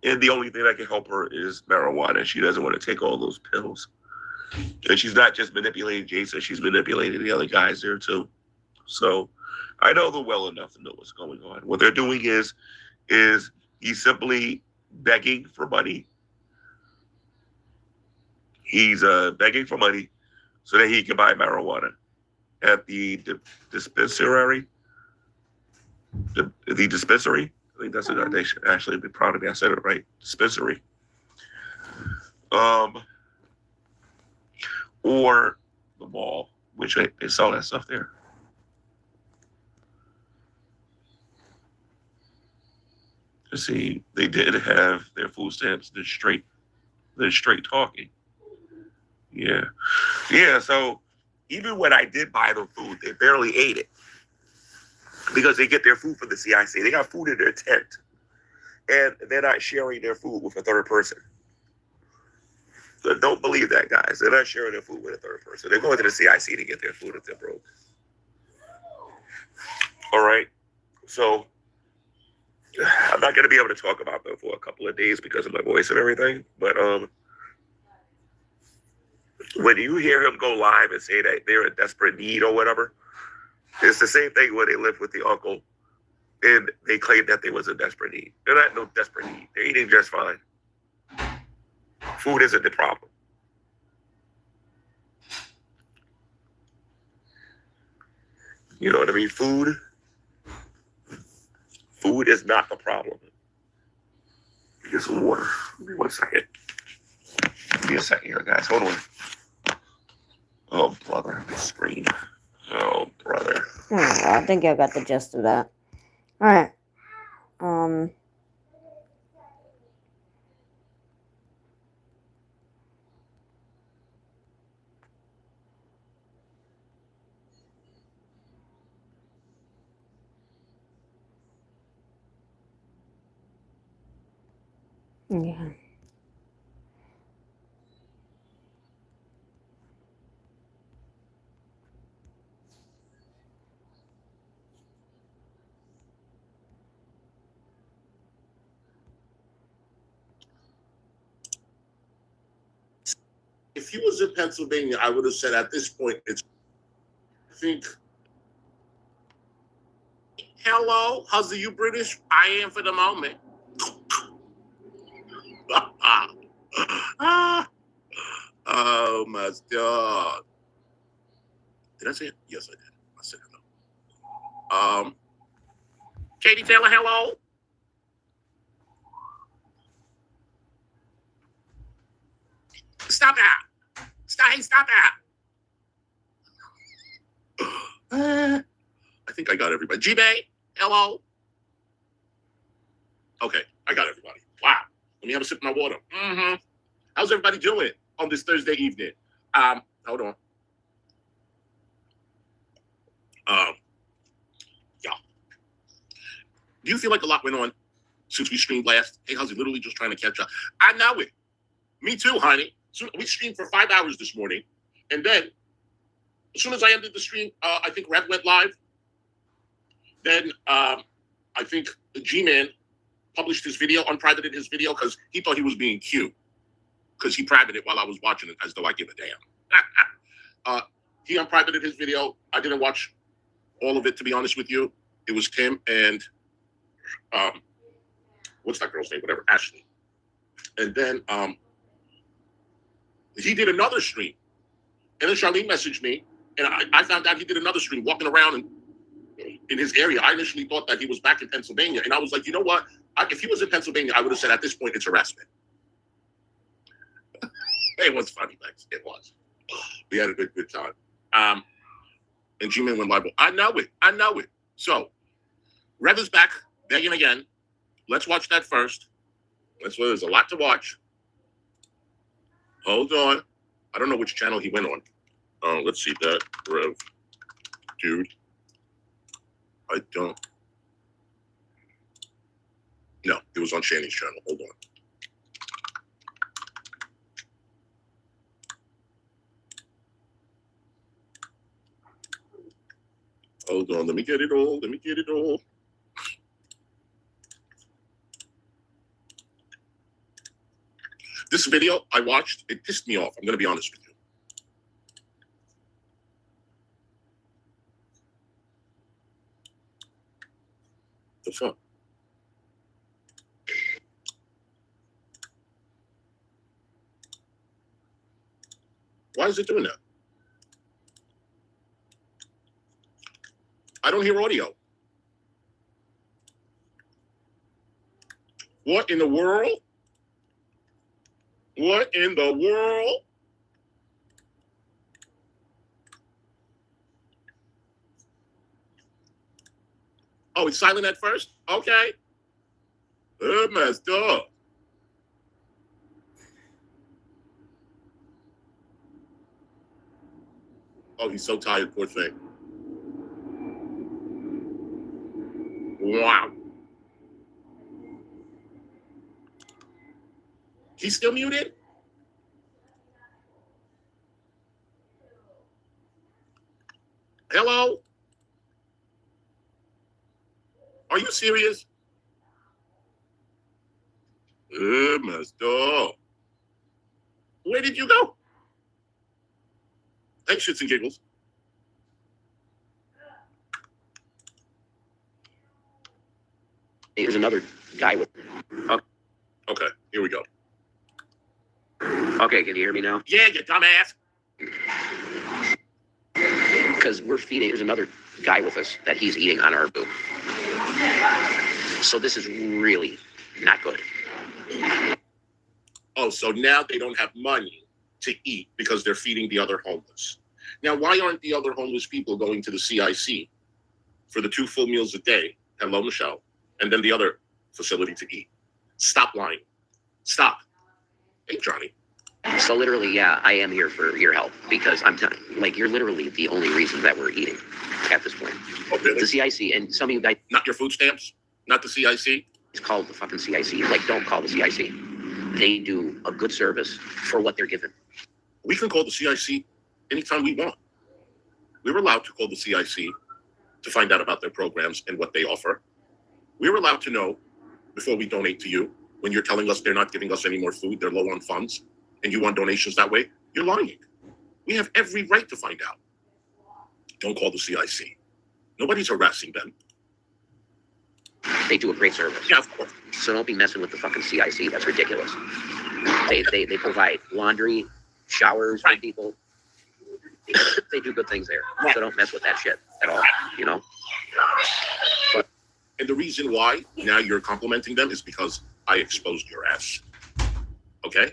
D: And the only thing that can help her is marijuana. She doesn't want to take all those pills. And she's not just manipulating Jason, she's manipulating the other guys there too. So I know them well enough to know what's going on. What they're doing is he's simply begging for money. He's begging for money so that he can buy marijuana at the dispensary. The dispensary. I think that's it. They should actually be proud of me. I said it right. Dispensary. Or the mall, which they sell that stuff there. You see, they did have their food stamps. They're straight talking. Yeah. So even when I did buy them food, they barely ate it because they get their food from the CIC. They got food in their tent, and they're not sharing their food with a third person. So don't believe that, guys. They're not sharing their food with a third person. They're going to the CIC to get their food if they're broke. All right. So I'm not going to be able to talk about them for a couple of days because of my voice and everything. But when you hear him go live and say that they're in desperate need or whatever, it's the same thing when they lived with the uncle and they claimed that they was in desperate need. They're not in no desperate need. They're eating just fine. Food isn't the problem. You know what I mean? Food is not the problem. Get some water. Give me 1 second. Give me a second here, guys. Hold on. Oh, brother. The screen. Oh, brother.
B: I think I got the gist of that. All right. Yeah.
C: If he was in Pennsylvania, I would have said at this point, I think, hello, how's the you British? I am for the moment. Oh my God. Did I say it? Yes, I did. I said hello. Katie Taylor, hello. Stop that. Stop that. I think I got everybody. G-Bay, hello. Okay, I got everybody. Wow. Let me have a sip of my water. Mm-hmm. How's everybody doing on this Thursday evening? Hold on. Yeah. Do you feel like a lot went on since we streamed last? Hey, how's it? Literally just trying to catch up. I know it. Me too, honey. So we streamed for 5 hours this morning, and then as soon as I ended the stream, I think Red went live. Then I think G-Man published his video, unprivated his video, because he thought he was being cute, because he privated it while I was watching it, as though I give a damn. He unprivated his video. I didn't watch all of it, to be honest with you. It was Tim and what's that girl's name? Whatever, Ashley. And then he did another stream. And then Charlene messaged me, and I found out he did another stream walking around in his area. I initially thought that he was back in Pennsylvania, and I was like, you know what? If he was in Pennsylvania, I would have said at this point it's harassment. It was funny, Lex. It was. We had a good time. And G-Man went live. I know it. So, Rev is back, begging again. Let's watch that first. There's a lot to watch. Hold on. I don't know which channel he went on. Let's see that. Rev. Dude. I don't. No, it was on Shanny's channel. Hold on. Hold on. Let me get it all. This video I watched, it pissed me off. I'm going to be honest with you. The fuck? Why is it doing that? I don't hear audio. What in the world? What in the world? Oh, it's silent at first? Okay. Messed up. Oh, he's so tired, poor thing. Wow. He's still muted? Hello? Are you serious? Messed up. Where did you go? Hey, shits and giggles.
E: Here's another guy with.
C: Okay, here we go.
E: Okay, can you hear me now?
C: Yeah, you dumbass.
E: Because we're feeding. There's another guy with us that he's eating on our boob. So this is really not good.
C: Oh, so now they don't have money to eat because they're feeding the other homeless. Now, why aren't the other homeless people going to the CIC for the 2 full meals a day? Hello, Michelle. And then the other facility to eat. Stop lying. Stop. Hey, Johnny.
E: So literally, yeah, I am here for your help because I'm telling you, like, you're literally the only reason that we're eating at this point.
C: Oh, really?
E: The CIC, and some of you guys,
C: Not your food stamps? Not the CIC?
E: it's called the fucking CIC. Like, don't call the CIC. They do a good service for what they're given.
C: We can call the CIC anytime we want. We're allowed to call the CIC to find out about their programs and what they offer. We're allowed to know before we donate to you. When you're telling us they're not giving us any more food, they're low on funds, and you want donations that way, you're lying. We have every right to find out. Don't call the CIC. Nobody's harassing them.
E: They do a great service.
C: Yeah, of course.
E: So don't be messing with the fucking CIC. That's ridiculous. They provide laundry, showers for
C: Right.
E: people. They do good things there.
C: Right.
E: So don't mess with that shit at all, you know?
C: And the reason why now you're complimenting them is because I exposed your ass. Okay?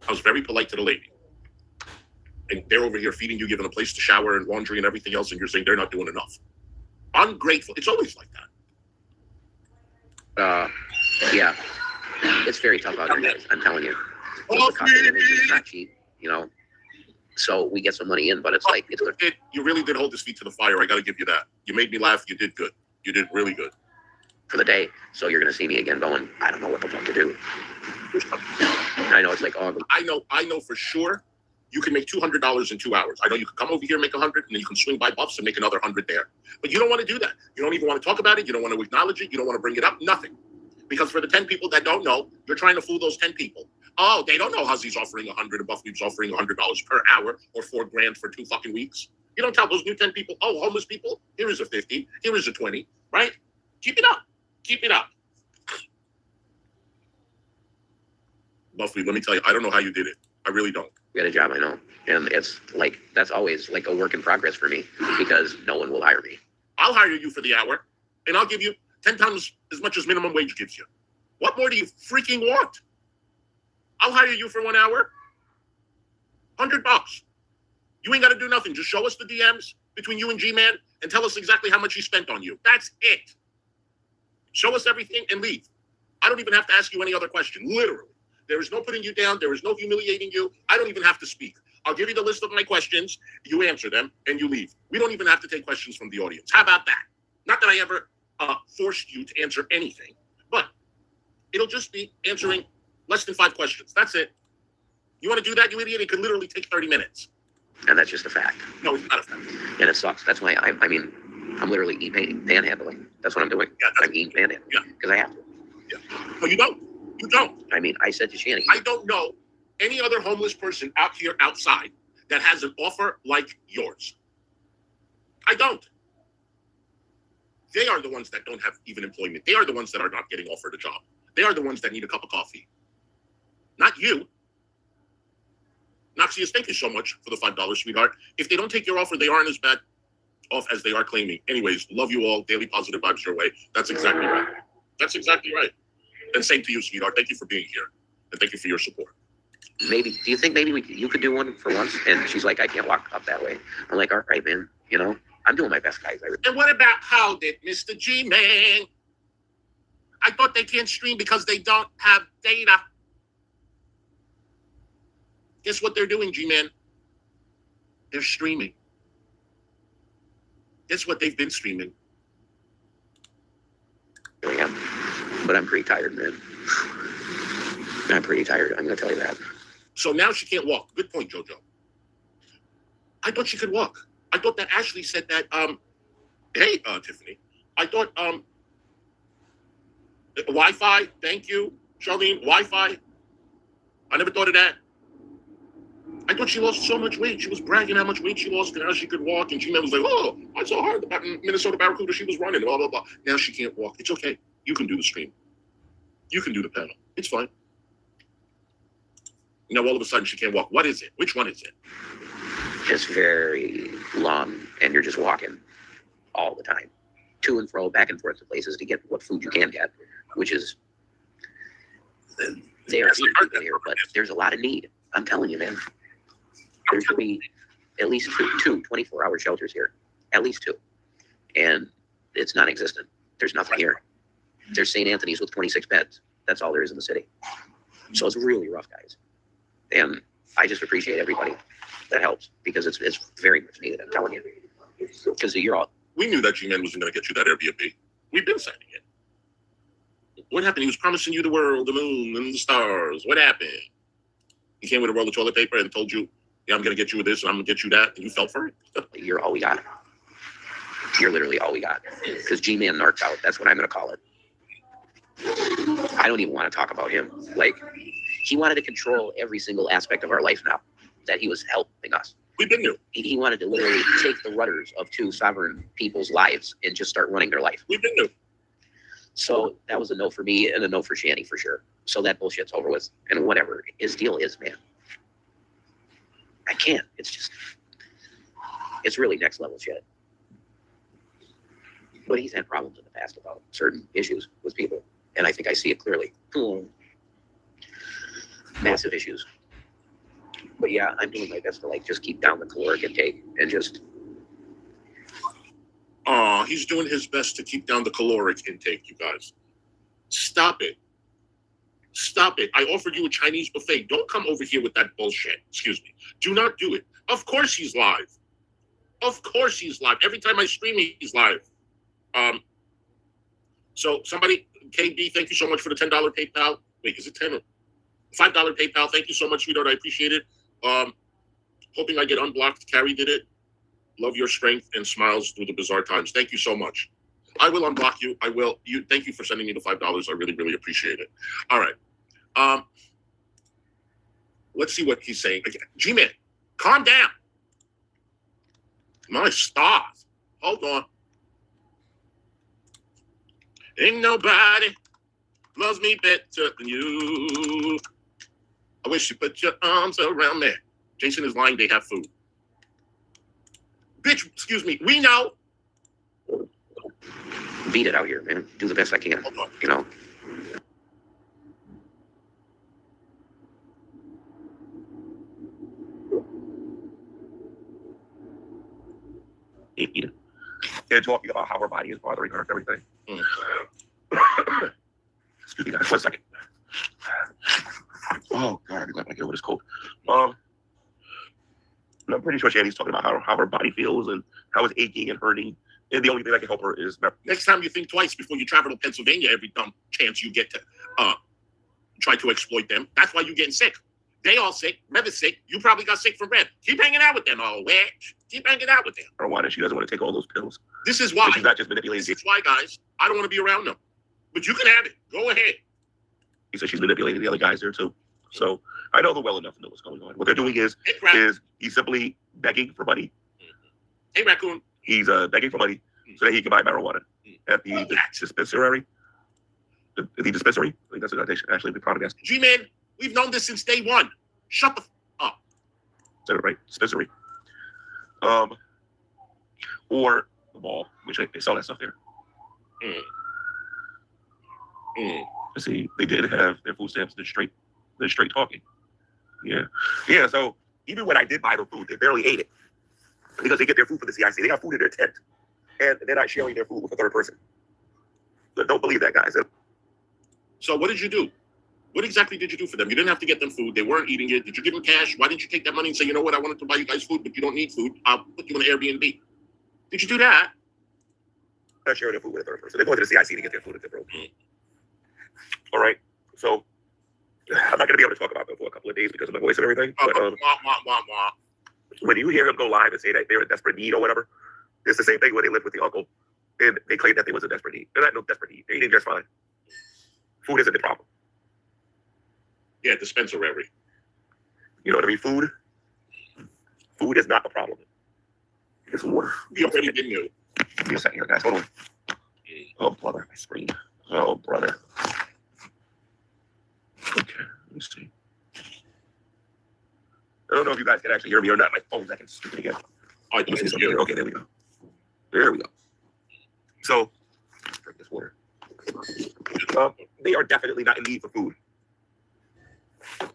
C: I was very polite to the lady. And they're over here feeding you, giving a place to shower and laundry and everything else, and you're saying they're not doing enough. Ungrateful. It's always like that.
E: Yeah. It's very tough out here, guys. I'm telling you.
C: Oh,
E: The cost of living is not cheap, you know? So we get some money in, but it's like, it's good.
C: You really did hold his feet to the fire. I got to give you that. You made me laugh. You did good. You did really good.
E: For the day. So you're going to see me again going, I don't know what the fuck to do. I know it's like, oh,
C: I know for sure you can make $200 in 2 hours. I know you can come over here and make 100, and then you can swing by Buffs and make another 100 there. But you don't want to do that. You don't even want to talk about it. You don't want to acknowledge it. You don't want to bring it up. Nothing. Because for the 10 people that don't know, you're trying to fool those 10 people. Oh, they don't know Huzzy's offering 100 and Buffweeb's offering $100 per hour or $4,000 for 2 fucking weeks. You don't tell those new 10 people, oh, homeless people, here is a 50, here is a 20, right? Keep it up. Keep it up. Buffy, let me tell you, I don't know how you did it. I really don't.
E: We had a job, I know. And it's like, that's always like a work in progress for me because no one will hire me.
C: I'll hire you for the hour, and I'll give you 10 times as much as minimum wage gives you. What more do you freaking want? I'll hire you for 1 hour. $100. You ain't got to do nothing. Just show us the DMs between you and G-Man and tell us exactly how much he spent on you. That's it. Show us everything and leave. I don't even have to ask you any other question. Literally. There is no putting you down. There is no humiliating you. I don't even have to speak. I'll give you the list of my questions. You answer them and you leave. We don't even have to take questions from the audience. How about that? Not that I ever forced you to answer anything, but it'll just be answering less than 5 questions. That's it. You want to do that, you idiot? It could literally take 30 minutes.
E: And that's just a fact.
C: No, it's not a fact.
E: And it sucks. That's why I'm literally panhandling. That's what I'm doing.
C: Yeah,
E: I'm eating panhandling.
C: Yeah.
E: Because I have to.
C: Yeah. No, you don't. You don't.
E: I mean, I said to Shanny,
C: I don't know any other homeless person out here outside that has an offer like yours. I don't. They are the ones that don't have even employment. They are the ones that are not getting offered a job. They are the ones that need a cup of coffee. Not you. Noxious, thank you so much for the $5, sweetheart. If they don't take your offer, they aren't as bad off as they are claiming. Anyways, love you all. Daily positive vibes your way. That's exactly right. That's exactly right. And same to you, sweetheart. Thank you for being here. And thank you for your support.
E: maybe, do you think maybe you could do one for once? And she's like, I can't walk up that way. I'm like, all right, man. You know, I'm doing my best, guys.
C: And what about how did Mr. G-Man? I thought they can't stream because they don't have data. Guess what they're doing, G-Man? They're streaming. Guess what they've been streaming?
E: I am. But I'm pretty tired, man. I'm pretty tired. I'm going to tell you that.
C: So now she can't walk. Good point, Jojo. I thought she could walk. I thought that Ashley said that, hey, Tiffany, I thought, Wi-Fi, thank you, Charlene, Wi-Fi. I never thought of that. I thought she lost so much weight. She was bragging how much weight she lost and how she could walk. And G-Man was like, oh, I saw her about Minnesota Barracuda. She was running, blah, blah, blah. Now she can't walk. It's okay. You can do the stream. You can do the panel. It's fine. Now all of a sudden she can't walk. What is it? Which one is it?
E: It's very long, and you're just walking all the time, to and fro, back and forth to places to get what food you can get, which is they are people here, but there's a lot of need. I'm telling you, man. There should be at least two 24-hour shelters here, at least 2, and it's non-existent. There's nothing here. There's St. Anthony's with 26 beds. That's all there is in the city. So it's really rough, guys. And I just appreciate everybody that helps because it's very much needed. I'm telling you, because you're all.
C: We knew that G-Man wasn't going to get you that Airbnb. We've been signing it. What happened? He was promising you the world, the moon, and the stars. What happened? He came with a roll of toilet paper and told you, yeah, I'm going to get you this and I'm going to get you that. And you fell for it.
E: You're all we got. You're literally all we got. Because G-Man narked out. That's what I'm going to call it. I don't even want to talk about him. Like, he wanted to control every single aspect of our life now that he was helping us.
C: We've been new.
E: He wanted to literally take the rudders of 2 sovereign people's lives and just start running their life.
C: We've been new.
E: So that was a no for me and a no for Shanny for sure. So that bullshit's over with. And whatever his deal is, man. I can't. It's really next level shit. But he's had problems in the past about certain issues with people. And I think I see it clearly. Massive issues. But yeah, I'm doing my best to just keep down the caloric intake and just.
C: Oh, he's doing his best to keep down the caloric intake, you guys. Stop it. Stop it. I offered you a Chinese buffet. Don't come over here with that bullshit. Excuse me. Do not do it. Of course he's live. Of course he's live. Every time I stream, he's live. So somebody, KB, thank you so much for the $10 PayPal. Wait, is it 10 or $5 PayPal? Thank you so much, sweetheart. I appreciate it. Hoping I get unblocked. Carrie did it. Love your strength and smiles through the bizarre times. Thank you so much. I will unblock you. I will. Thank you for sending me the $5. I really, really appreciate it. All right. Let's see what he's saying. G-Man, calm down. My stars. Hold on. Ain't nobody loves me better than you. wish you put your arms around me. Jason is lying. They have food. Bitch, excuse me. We know.
E: Beat it out here, man. Do the best I can.
C: Hold on.
E: You know.
D: And talking about how her body is bothering her and everything. Excuse me, guys. 1 second. Oh God, I'm glad I get over this cold. And I'm pretty sure Shanny's talking about how her body feels and how it's aching and hurting. And the only thing that can help her is
C: Next time you think twice before you travel to Pennsylvania every dumb chance you get to try to exploit them. That's why you're getting sick. They all sick. Reva's sick. You probably got sick from Rev. Keep hanging out with them, oh witch. Keep hanging out with them.
D: marijuana. She doesn't want to take all those pills.
C: This is why.
D: She's not just manipulating.
C: This is why, guys. I don't want to be around them. But you can have it. Go ahead.
D: He said she's manipulating the other guys there too. So I know them well enough to know what's going on. What they're doing is he's simply begging for money.
C: Hey, Raccoon.
D: He's begging for money so that he can buy marijuana at the dispensary. The dispensary. I think that's what they should actually be proud of. That.
C: G-Man, we've known this since day one. Shut the up.
D: Is that right? Dispensary. Or the mall, which they sell that stuff there. Let's see, they did have their food stamps. They're straight talking. Yeah. So even when I did buy the food, they barely ate it because they get their food from the CIC. They got food in their tent, and they're not sharing their food with a third person. But don't believe that, guys.
C: So what did you do? What exactly did you do for them? You didn't have to get them food. They weren't eating it. Did you give them cash? Why didn't you take that money and say, you know what, I wanted to buy you guys food, but you don't need food. I'll put you on Airbnb. Did you do that?
D: Not sharing their food with a third person. They're going to the CIC to get their food if they're broke. All right. So I'm not going to be able to talk about them for a couple of days because of my voice and everything. But when you hear him go live and say that they're in desperate need or whatever, it's the same thing when they lived with the uncle and they claimed that they was in desperate need. They're not no desperate need. They're eating just fine. Food isn't the problem.
C: Yeah, dispensary.
D: You know what I mean? Food is not the problem. It's water.
C: We already didn't know.
D: Give me a second here, guys. Hold on. Oh, brother, my screen. Oh, brother. Okay, let me see. I don't know if you guys can actually hear me or not. My phone's acting stupid again.
C: I
D: Let me see
C: don't
D: something here.
C: know.
D: Okay, there we go. There we go. So, drink this water. They are definitely not in need for food.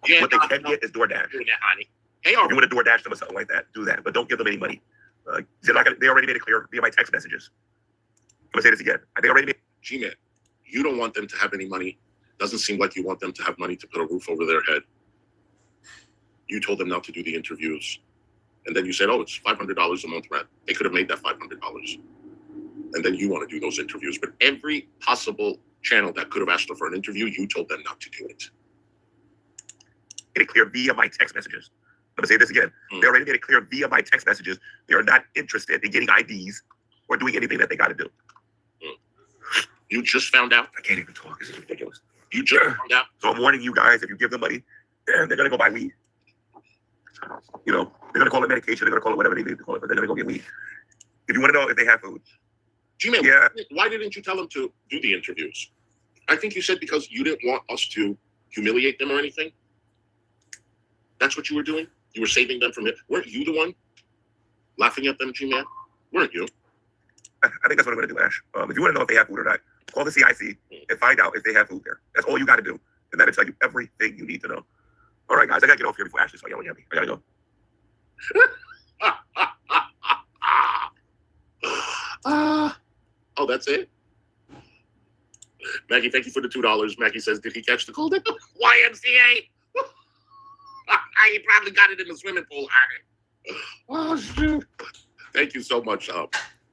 C: Yeah,
D: What they can get is DoorDash.
C: doing that, honey. Hey,
D: If you want to DoorDash them or something like that, do that. But don't give them any money. They're not gonna, they already made it clear via my text messages. I'm going to say this again. They already made
C: G-Man, you don't want them to have any money. Doesn't seem like you want them to have money to put a roof over their head. You told them not to do the interviews. And then you said, oh, it's $500 a month rent. They could have made that $500. And then you want to do those interviews. But every possible channel that could have asked her for an interview, you told them not to do it.
D: it clear via my text messages. I'm going to say this again. They already made it clear via my text messages. They are not interested in getting IDs or doing anything that they got to do.
C: You just found out.
D: I can't even talk. This is ridiculous.
C: You just found out.
D: So I'm warning you guys, if you give them money, they're going to go buy weed. You know, they're going to call it medication. They're going to call it whatever they need to call it, but they're going to go get weed. If you want to know if they have food.
C: G-Man,
D: Yeah.
C: why didn't you tell them to do the interviews? I think you said because you didn't want us to humiliate them or anything. That's what you were doing? You were saving them from it. Weren't you the one laughing at them, G-Man? Weren't you?
D: I think that's what I'm going to do, Ash. If you want to know if they have food or not, call the CIC and find out if they have food there. That's all you got to do. And that'll tell you everything you need to know. All right, guys, I got to get off here before Ashley starts yelling at me. I got to go.
C: Oh, that's it? Maggie, thank you for the $2. Maggie says, did he catch the cold? YMCA? He probably got it in the swimming pool, honey. Oh, shoot. Thank you so much,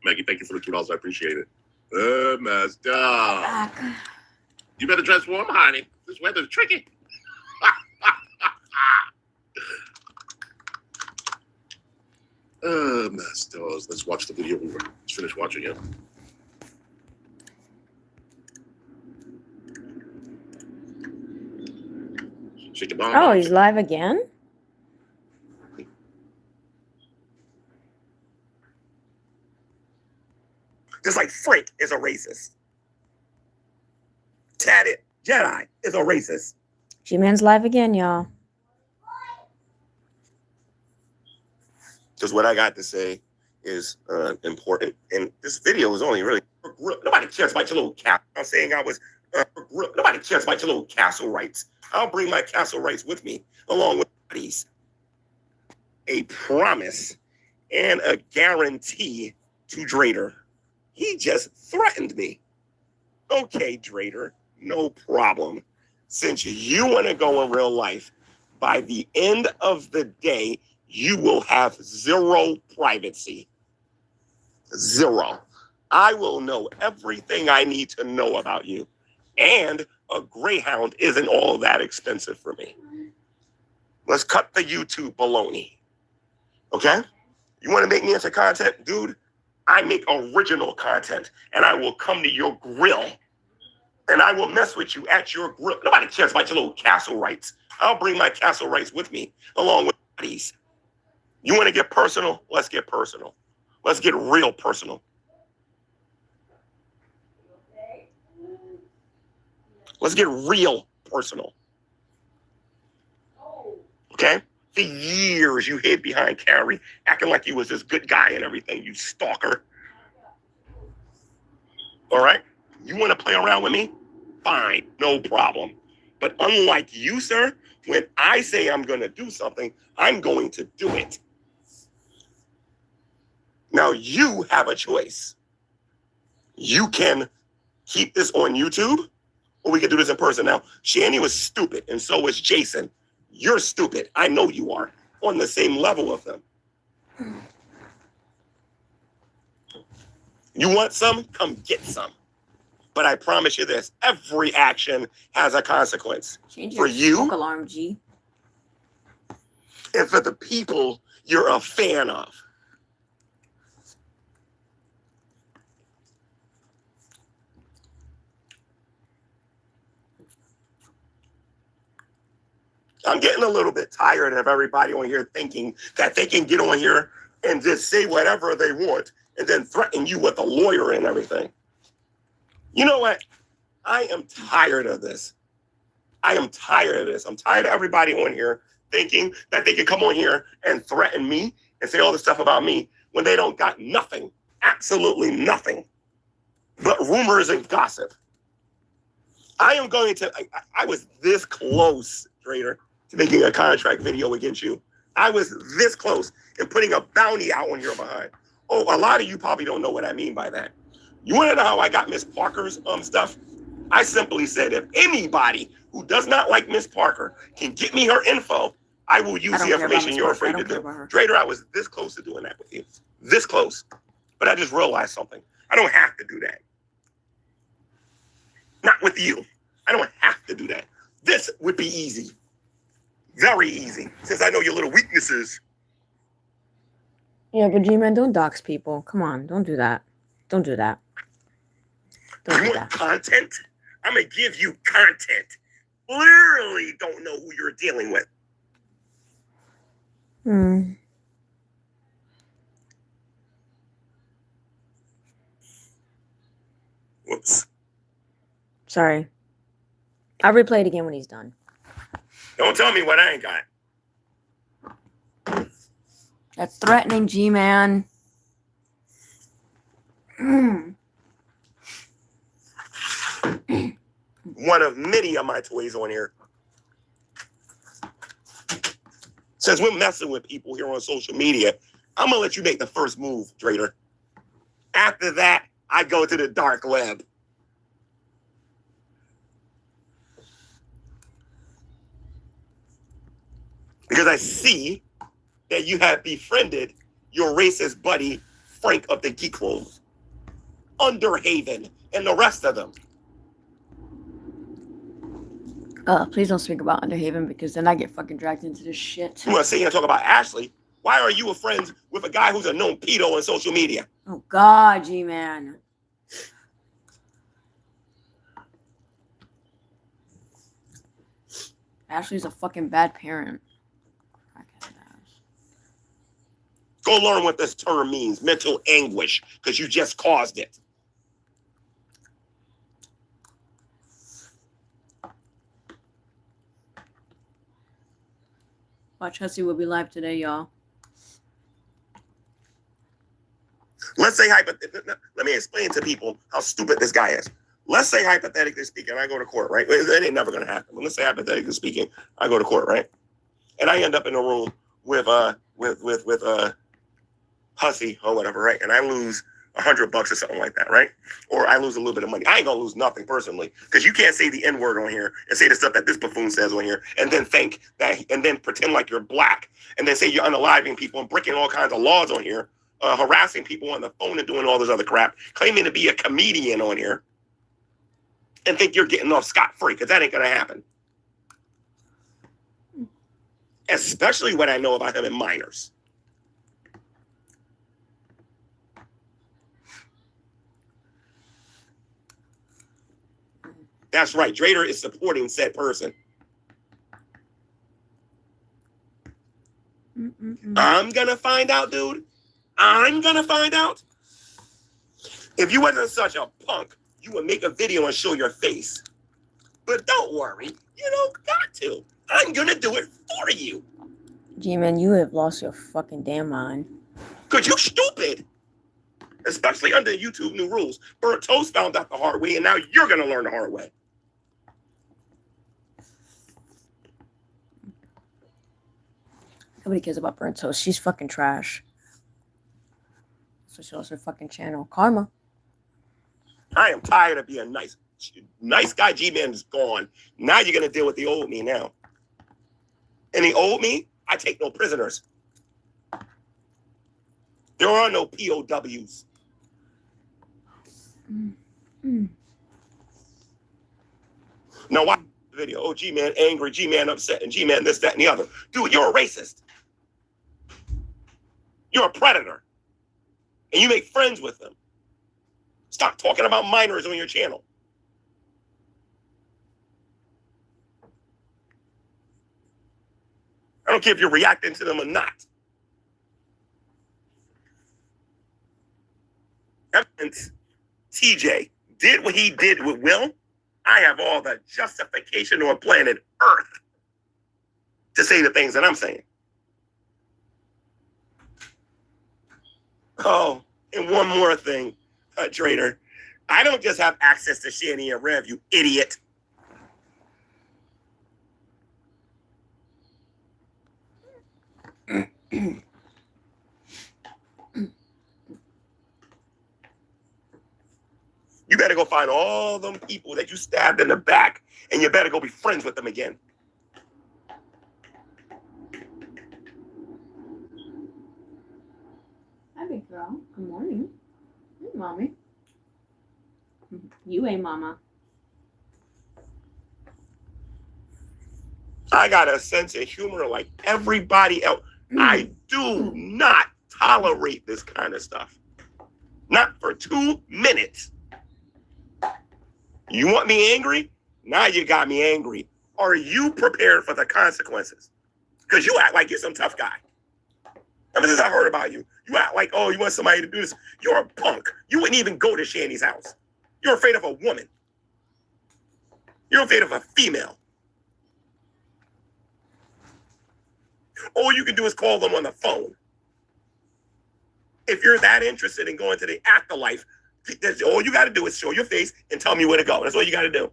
C: Maggie. Thank you for the $2. I appreciate it. Master.
B: Back.
C: You better dress warm, honey. This weather's tricky. Masters. Let's watch the video. Let's finish watching it. Shake it
B: Oh, he's live again?
D: Just like Frank is a racist. Tatted Jedi is a racist.
B: G-Man's live again, y'all.
A: Because what I got to say is important. And this video is only really nobody cares about your little cap. I'm saying I was nobody cares about your little castle rights. I'll bring my castle rights with me along with these. A promise and a guarantee to Drader. He just threatened me. Okay, Drader, no problem. Since you want to go in real life, by the end of the day, you will have zero privacy. Zero. I will know everything I need to know about you. And a Greyhound isn't all that expensive for me. Let's cut the YouTube baloney. Okay? You want to make me into content? Dude, I make original content. And I will come to your grill. And I will mess with you at your grill. Nobody cares about your little castle rights. I'll bring my castle rights with me along with these. You want to get personal? Let's get personal. Let's get real personal. Let's get real personal. Okay? For years you hid behind Carrie, acting like you was this good guy and everything, you stalker. All right? You want to play around with me? Fine, no problem. But unlike you, sir, when I say I'm going to do something, I'm going to do it. Now you have a choice. You can keep this on YouTube, or we can do this in person. Now, Shanny was stupid, and so was Jason. You're stupid. I know you are. On the same level of them. You want some? Come get some. But I promise you this, every action has a consequence.
B: Change
A: For
B: your
A: you?
B: smoke alarm, G.
A: And for the people you're a fan of. I'm getting a little bit tired of everybody on here thinking that they can get on here and just say whatever they want and then threaten you with a lawyer and everything. You know what? I am tired of this. I am tired of this. I'm tired of everybody on here thinking that they can come on here and threaten me and say all this stuff about me when they don't got nothing, absolutely nothing, but rumors and gossip. I am going to, I was this close, Trader, to making a contract video against you. I was this close and putting a bounty out on your behind. Oh, a lot of you probably don't know what I mean by that. You want to know how I got Miss Parker's stuff? I simply said, if anybody who does not like Miss Parker can get me her info, I will use the information you're afraid to do. Trader, I was this close to doing that with you. This close. But I just realized something. I don't have to do that. Not with you. I don't have to do that. This would be easy. Very easy. Since I know your little weaknesses.
B: Yeah, but G-Man, don't dox people. Come on, don't do that. Don't do that. Don't
A: You
B: do
A: want
B: that.
A: content? I'm going to give you content. Literally don't know who you're dealing with. Whoops.
B: Sorry. I'll replay it again when he's done.
A: Don't tell me what I ain't got.
B: That's threatening, G-Man.
A: One of many of my toys on here. Since we're messing with people here on social media, I'm going to let you make the first move, Trader. After that, I go to the dark web. Because I see that you have befriended your racist buddy, Frank of the Geek Room, Underhaven, and the rest of them.
B: Please don't speak about Underhaven because then I get fucking dragged into this shit.
A: You want to sit here and talk about Ashley? Why are you friends with a guy who's a known pedo on social media?
B: Oh God, G-Man. Ashley's a fucking bad parent.
A: Go learn what this term means, mental anguish, because you just caused it.
B: Watch Hussey will be live today, y'all.
A: let's say let me explain to people how stupid this guy is. Let's say hypothetically speaking, I go to court, right? It ain't never gonna happen. But let's say hypothetically speaking, I go to court, right? And I end up in a room with Hussy or whatever, right? And I lose $100 or something like that, right? Or I lose a little bit of money. I ain't gonna lose nothing personally, because you can't say the N-word on here and say the stuff that this buffoon says on here, and then think that, and then pretend like you're black, and then say you're unaliving people and breaking all kinds of laws on here, harassing people on the phone and doing all this other crap, claiming to be a comedian on here, and think you're getting off scot-free, because that ain't gonna happen. Especially what I know about him in minors. That's right. Drader is supporting said person. I'm going to find out, dude. I'm going to find out. If you wasn't such a punk, you would make a video and show your face. But don't worry. You don't got to. I'm going to do it for you.
B: G-Man, you have lost your fucking damn mind.
A: Because you're stupid. Especially under YouTube new rules. Burnt Toast found out the hard way, and now you're going to learn the hard way.
B: Nobody cares about Burnt Toast. She's fucking trash. So she lost her fucking channel. Karma.
A: I am tired of being nice. Nice guy G-Man is gone. Now you're going to deal with the old me now. And the old me, I take no prisoners. There are no POWs. Now watch the video. Oh, G-Man angry, G-Man upset, and G-Man this, that, and the other. Dude, you're a racist. You're a predator. And you make friends with them. Stop talking about minors on your channel. I don't care if you're reacting to them or not. Since TJ did what he did with Will, I have all the justification on planet Earth to say the things that I'm saying. Oh, and one more thing, Trader. I don't just have access to Shani and Rev, you idiot. You better go find all them people that you stabbed in the back, and you better go be friends with them again.
B: Hi, big girl. Good morning. Hey, mommy. You ain't mama.
A: I got a sense of humor like everybody else. I do not tolerate this kind of stuff. Not for 2 minutes. You want me angry? Now you got me angry. Are you prepared for the consequences? Because you act like you're some tough guy. Ever since I heard about you, you act like, oh, you want somebody to do this. You're a punk. You wouldn't even go to Shani's house. You're afraid of a woman. You're afraid of a female. All you can do is call them on the phone. If you're that interested in going to the afterlife, that's all you got to do is show your face and tell me where to go. That's all you got to do.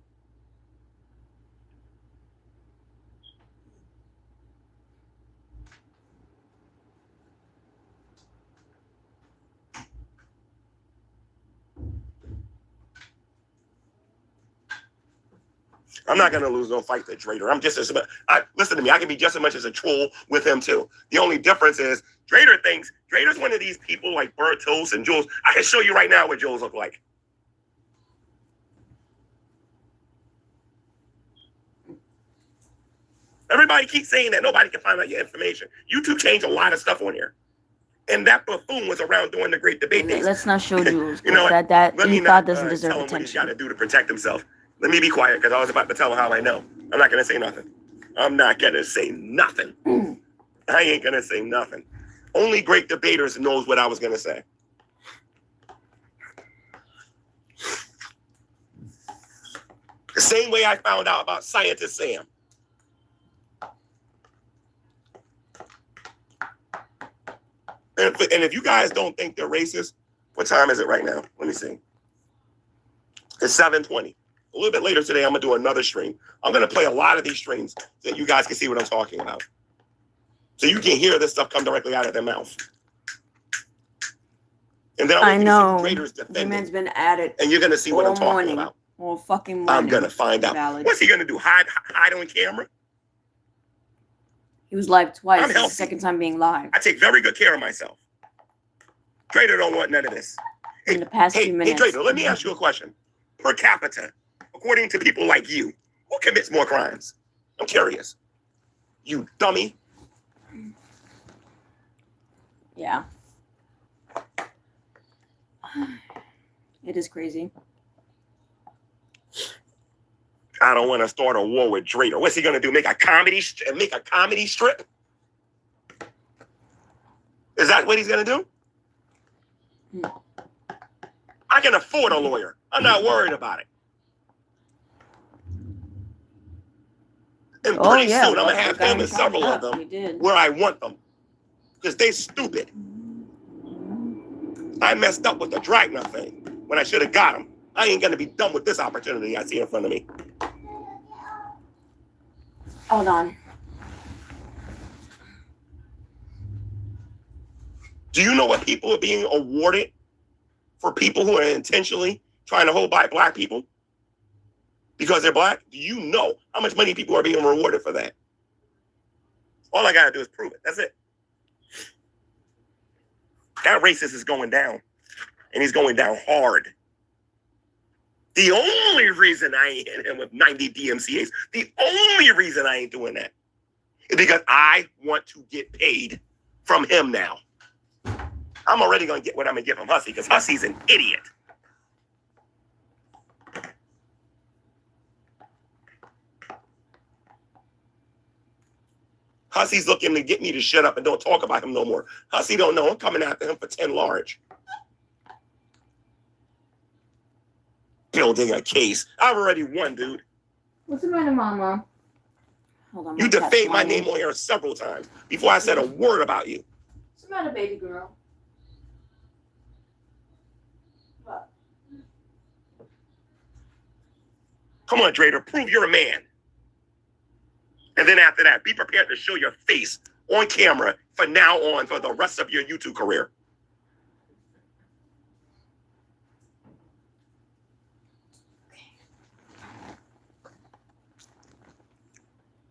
A: I'm not going to lose no fight to Drader. I'm just as listen to me. I can be just as much as a troll with him too. The only difference is Drader thinks Drader's one of these people like Burnt Toast and Jules. I can show you right now what Jules look like. Everybody keeps saying that nobody can find out your information. YouTube changed a lot of stuff on here. And that buffoon was around during the Great Debate days.
B: Let's not show Jules.
A: You know what?
B: that
A: Let me
B: thought
A: not
B: doesn't deserve
A: tell him what he's got
B: attention.
A: to do to protect himself. Let me be quiet because I was about to tell him how I know. I'm not going to say nothing. I'm not going to say nothing. I ain't going to say nothing. Only great debaters knows what I was going to say. The same way I found out about Scientist Sam. And if you guys don't think they're racist, What time is it right now? Let me see. It's 7:20. A little bit later today, I'm going to do another stream. I'm going to play a lot of these streams so that you guys can see what I'm talking about. So you can hear this stuff come directly out of their mouth. And then
B: I know.
A: Raiders
B: G-Man's
A: defending.
B: been at it
A: And you're going to see what I'm
B: all
A: talking
B: morning.
A: about.
B: all fucking morning.
A: I'm going to find out.
B: Valid.
A: What's he going to do? Hide on camera?
B: He was live twice.
A: I'm
B: This is
A: healthy.
B: the second time being live.
A: I take very good care of myself. Trader don't want none of this.
B: In the past
A: Hey,
B: few
A: hey,
B: minutes.
A: Trader, let me ask you a question. Per capita, according to people like you, who commits more crimes? I'm curious. You dummy.
B: Yeah. It is crazy.
A: I don't want to start a war with Trader. What's he gonna do? Make a comedy strip? Is that what he's gonna do? I can afford a lawyer. I'm not worried about it. And pretty soon I'm gonna have him and several of them
B: We did.
A: where I want them. Because they stupid. I messed up with the Dragna thing when I should have got him. I ain't gonna be done with this opportunity I see in front of me.
B: Hold on.
A: Do you know what people are being awarded for people who are intentionally trying to hold back black people because they're black? Do you know how much money people are being rewarded for that? All I gotta do is prove it. That's it. That racist is going down, and he's going down hard. The only reason I ain't hitting him with 90 DMCAs, the only reason I ain't doing that is because I want to get paid from him now. I'm already going to get what I'm going to give him Hussey because Hussey's an idiot. Hussey's looking to get me to shut up and don't talk about him no more. Hussey don't know I'm coming after him for 10 large. Building a case. I've already won, dude.
B: What's the matter, Mama? Hold on.
A: You defamed my name on here several times before I said a word about you.
B: What's the matter, baby girl? What?
A: Come on, Drader, prove you're a man. And then after that, be prepared to show your face on camera from now on for the rest of your YouTube career.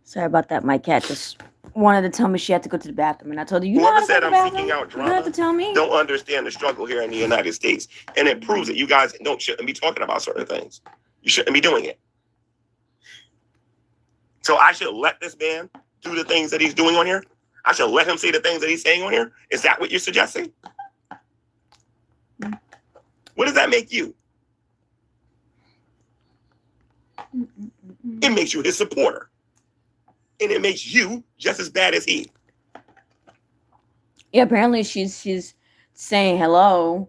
B: Sorry about that. My cat just wanted to tell me she had to go to the bathroom, and I told her, you know
A: Whoever
B: how to
A: said
B: go to
A: I'm
B: the bathroom?
A: seeking out
B: You don't have
A: drama
B: to tell me.
A: don't understand the struggle here in the United States. And it proves that you guys shouldn't be talking about certain things. You shouldn't be doing it. So I should let this man do the things that he's doing on here? I should let him say the things that he's saying on here? Is that what you're suggesting? What does that make you? It makes you his supporter. And it makes you just as bad as he.
B: Yeah, apparently she's saying hello.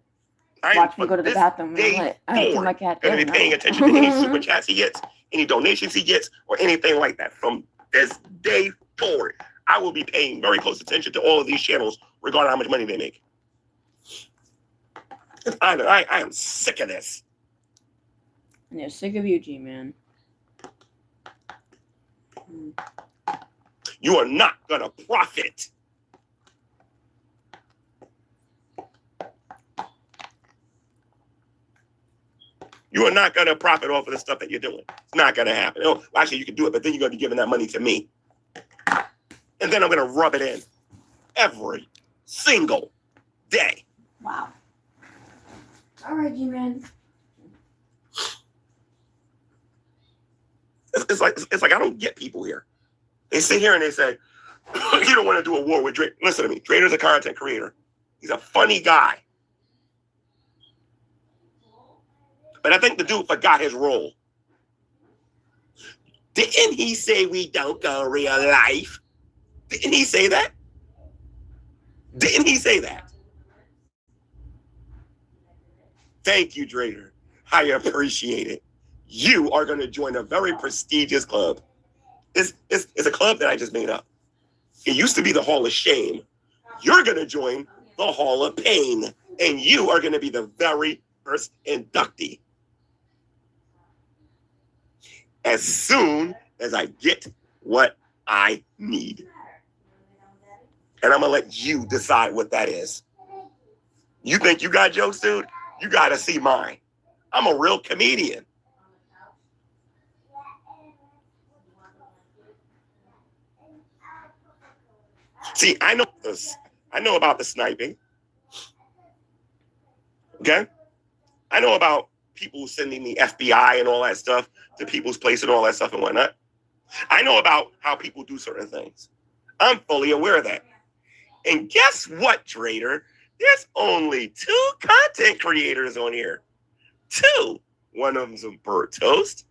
A: I
B: Watch me go to the bathroom.
A: Day
B: I put
A: forward,
B: my cat
A: going
B: there.
A: to be paying attention to any super chats he gets, any donations he gets, or anything like that. From this day forward, I will be paying very close attention to all of these channels, regarding how much money they make. I am sick of this.
B: And they're sick of you, G-Man.
A: You are not going to profit. You are not going to profit off of the stuff that you're doing. It's not going to happen. Oh, actually, you can do it, but then you're going to be giving that money to me. And then I'm going to rub it in every single day.
B: Wow. All right, G-Man.
A: It's like I don't get people here. They sit here and they say, you don't want to do a war with Drake. Listen to me. Drader's a content creator. He's a funny guy. But I think the dude forgot his role. Didn't he say we don't go real life? Didn't he say that? Didn't he say that? Thank you, Drader. I appreciate it. You are going to join a very prestigious club. It's a club that I just made up. It used to be the Hall of Shame. You're going to join the Hall of Pain. And you are going to be the very first inductee. As soon as I get what I need. And I'm going to let you decide what that is. You think you got jokes, dude? You got to see mine. I'm a real comedian. See, I know this. I know about the sniping. Okay? I know about people sending the FBI and all that stuff to people's place and all that stuff and whatnot. I know about how people do certain things. I'm fully aware of that. And guess what, Trader? There's only 2 content creators on here. 2. One of them's a bird toast,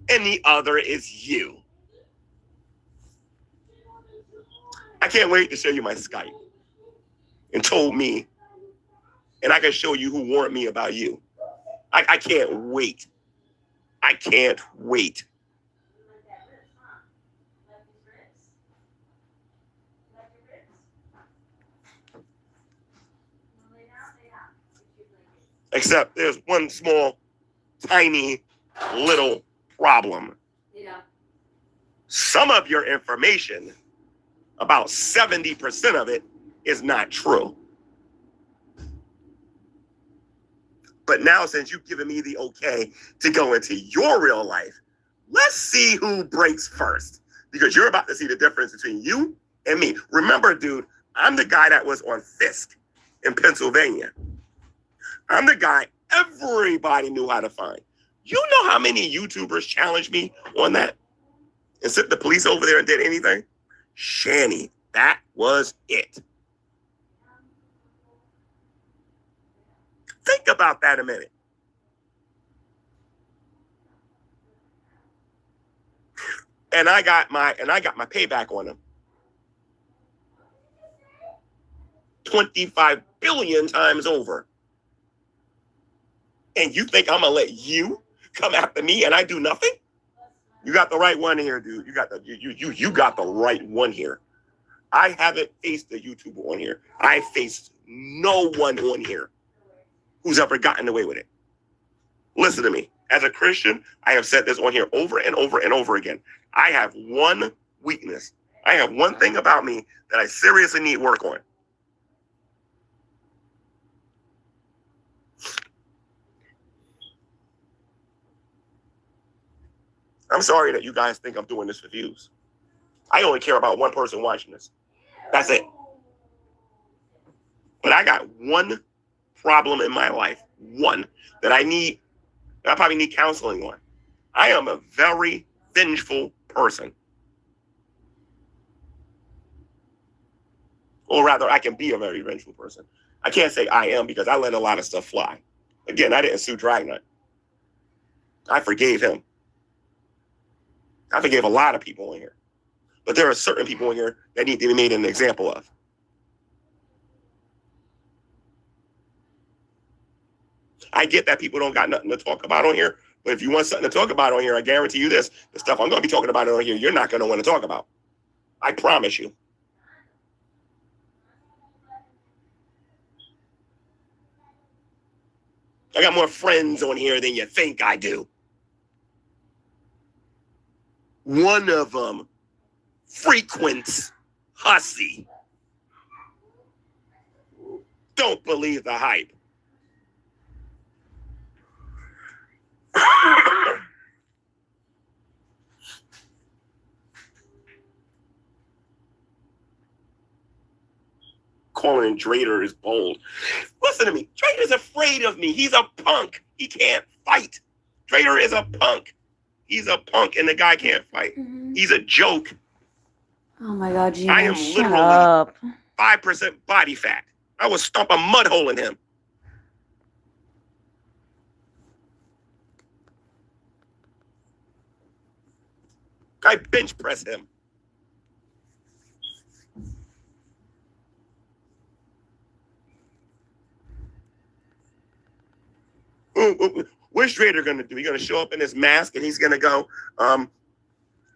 A: and the other is you. I can't wait to show you my Skype and told me, and I can show you who warned me about you. I can't wait. I can't wait. Except there's one small, tiny, little problem. Some of your information, about 70% of it, is not true. But now, since you've given me the okay to go into your real life, let's see who breaks first. Because you're about to see the difference between you and me. Remember, dude, I'm the guy that was on Fisk in Pennsylvania. I'm the guy everybody knew how to find. You know how many YouTubers challenged me on that and sent the police over there and did anything? Shanny, that was it. Think about that a minute. And I got my payback on him. 25 billion times over. And you think I'm gonna let you come after me and I do nothing? You got the right one here, dude. You got the right one here. I haven't faced a YouTuber on here. I faced no one on here who's ever gotten away with it. Listen to me. As a Christian, I have said this on here over and over and over again. I have one weakness. I have one thing about me that I seriously need work on. I'm sorry that you guys think I'm doing this for views. I only care about one person watching this. That's it. But I got one problem in my life, one, that I probably need counseling on. I am a very vengeful person. Or rather, I can be a very vengeful person. I can't say I am because I let a lot of stuff fly. Again, I didn't sue Dragnut. I forgave him. I forgave a lot of people in here. But there are certain people in here that need to be made an example of. I get that people don't got nothing to talk about on here, but if you want something to talk about on here, I guarantee you this, the stuff I'm going to be talking about on here, you're not going to want to talk about. I promise you. I got more friends on here than you think I do. One of them frequents Hussy. Don't believe the hype. Calling Drader is bold. Listen to me. Drader's afraid of me. He's a punk. He can't fight. Drader is a punk. He's a punk and the guy can't fight. Mm-hmm. He's a joke.
B: Oh my God, Gino,
A: I am
B: shut
A: literally
B: up.
A: 5% body fat. I would stomp a mud hole in him. I bench press him. What's Drader gonna do? He's gonna show up in his mask and he's gonna go,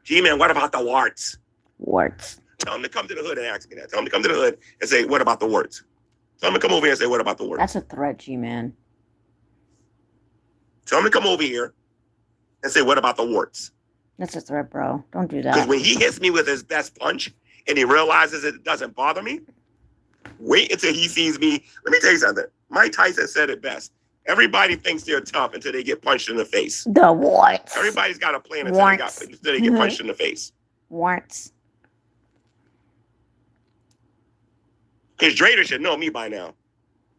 A: G-Man, what about the warts?
B: Warts.
A: Tell him to come to the hood and ask me that. Tell him to come to the hood and say, what about the warts? Tell him to come over here and say, what about the warts?
B: That's a threat, G-Man.
A: Tell him to come over here and say, what about the warts?
B: That's a threat, bro. Don't do
A: Because
B: that.
A: when he hits me with his best punch and he realizes it doesn't bother me, wait until he sees me. Let me tell you something. Mike Tyson said it best. Everybody thinks they're tough until they get punched in the face.
B: The warts.
A: Everybody's got a plan until they get punched in the face.
B: Warts.
A: Because Drader should know me by now.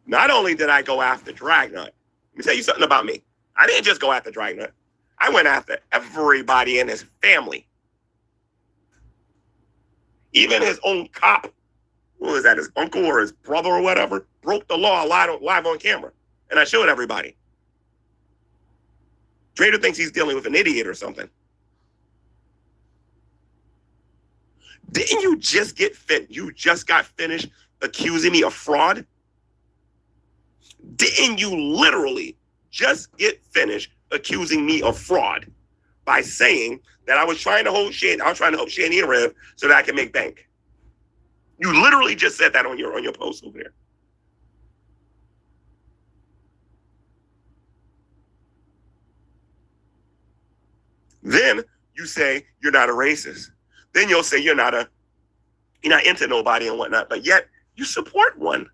A: Not only did I go after Dragnut, let me tell you something about me. I didn't just go after Dragnut. I went after everybody in his family. Even his own cop, what was that, his uncle or his brother or whatever, broke the law live on camera. And I showed everybody. Drader thinks he's dealing with an idiot or something. Didn't you just get fit? You just got finished accusing me of fraud? Didn't you literally just get finished accusing me of fraud by saying that I was trying to help Shanny and Rev so that I can make bank? You literally just said that on your post over there. Then you say you're not a racist. Then you'll say you're not into nobody and whatnot, but yet you support one.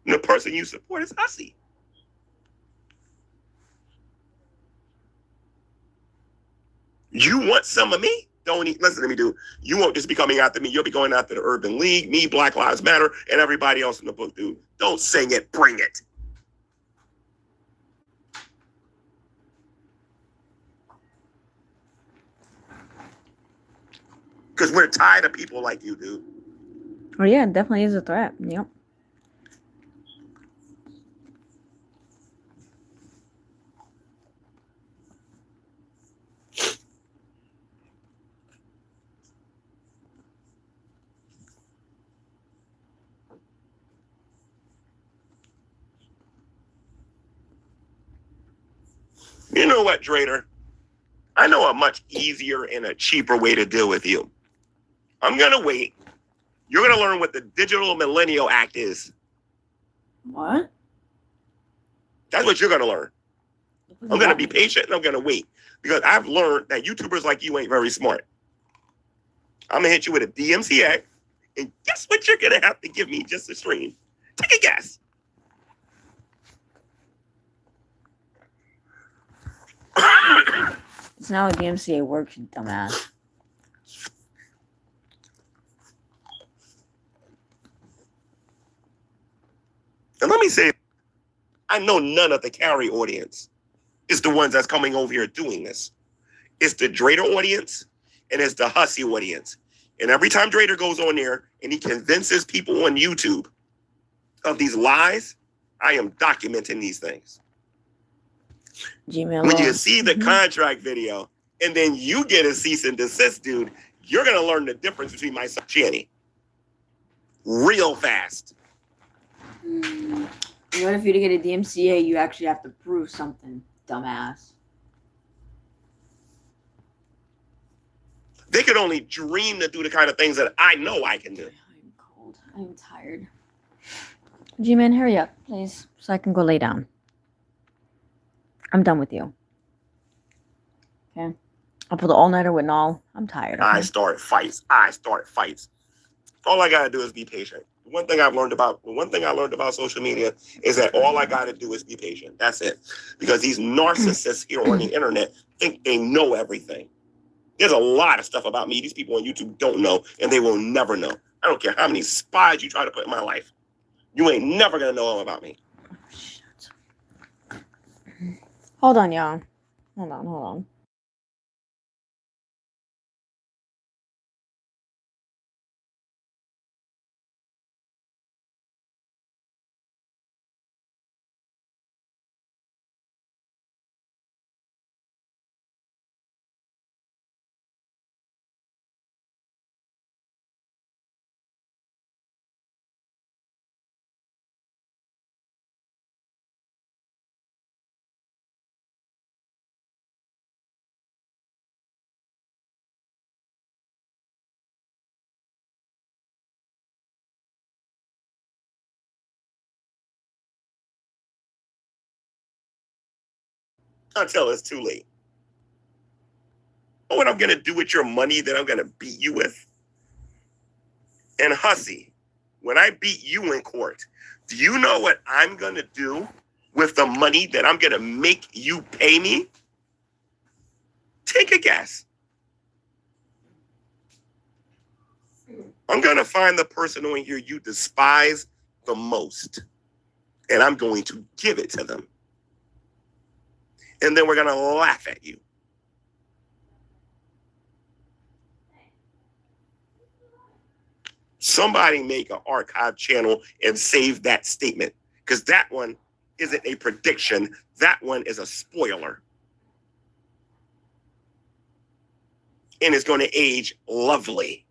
A: And the person you support is Hussey. You want some of me? Listen to me, dude. You won't just be coming after me. You'll be going after the Urban League, me, Black Lives Matter, and everybody else in the book, dude. Don't sing it, bring it. Because we're tired of people like you, dude.
B: Oh yeah, it definitely is a threat. Yep.
A: You know what, Drader? I know a much easier and a cheaper way to deal with you. I'm going to wait. You're going to learn what the Digital Millennial Act is.
B: What?
A: That's what you're going to learn. I'm going to be patient and I'm going to wait. Because I've learned that YouTubers like you ain't very smart. I'm going to hit you with a DMCA. And guess what you're going to have to give me just to stream? Take a guess.
B: It's not how DMCA works, you dumbass.
A: And let me say, I know none of the carry audience is the ones that's coming over here doing this. It's the Drader audience and it's the Hussey audience. And every time Drader goes on there and he convinces people on YouTube of these lies, I am documenting these things.
B: Gmail.
A: When you see the contract video and then you get a cease and desist, dude, you're going to learn the difference between myself and Channy. Real fast.
B: In order for you to get a DMCA, you actually have to prove something, dumbass.
A: They could only dream to do the kind of things that I know I can do.
B: I'm cold. I'm tired. G-Man, hurry up, please, so I can go lay down. I'm done with you. Okay? I'll pull the all-nighter with Null. I'm tired. Okay?
A: I start fights. All I got to do is be patient. One thing I learned about social media is that all I got to do is be patient. That's it. Because these narcissists here on the internet think they know everything. There's a lot of stuff about me these people on YouTube don't know, and they will never know. I don't care how many spies you try to put in my life. You ain't never going to know about me.
B: Oh, shit. Hold on, y'all. Hold on.
A: until it's too late. Know what I'm going to do with your money that I'm going to beat you with? And hussy, when I beat you in court, do you know what I'm going to do with the money that I'm going to make you pay me? Take a guess. I'm going to find the person on here you despise the most, and I'm going to give it to them. And then we're going to laugh at you. Somebody make an archive channel and save that statement, because that one isn't a prediction. That one is a spoiler. And it's going to age lovely.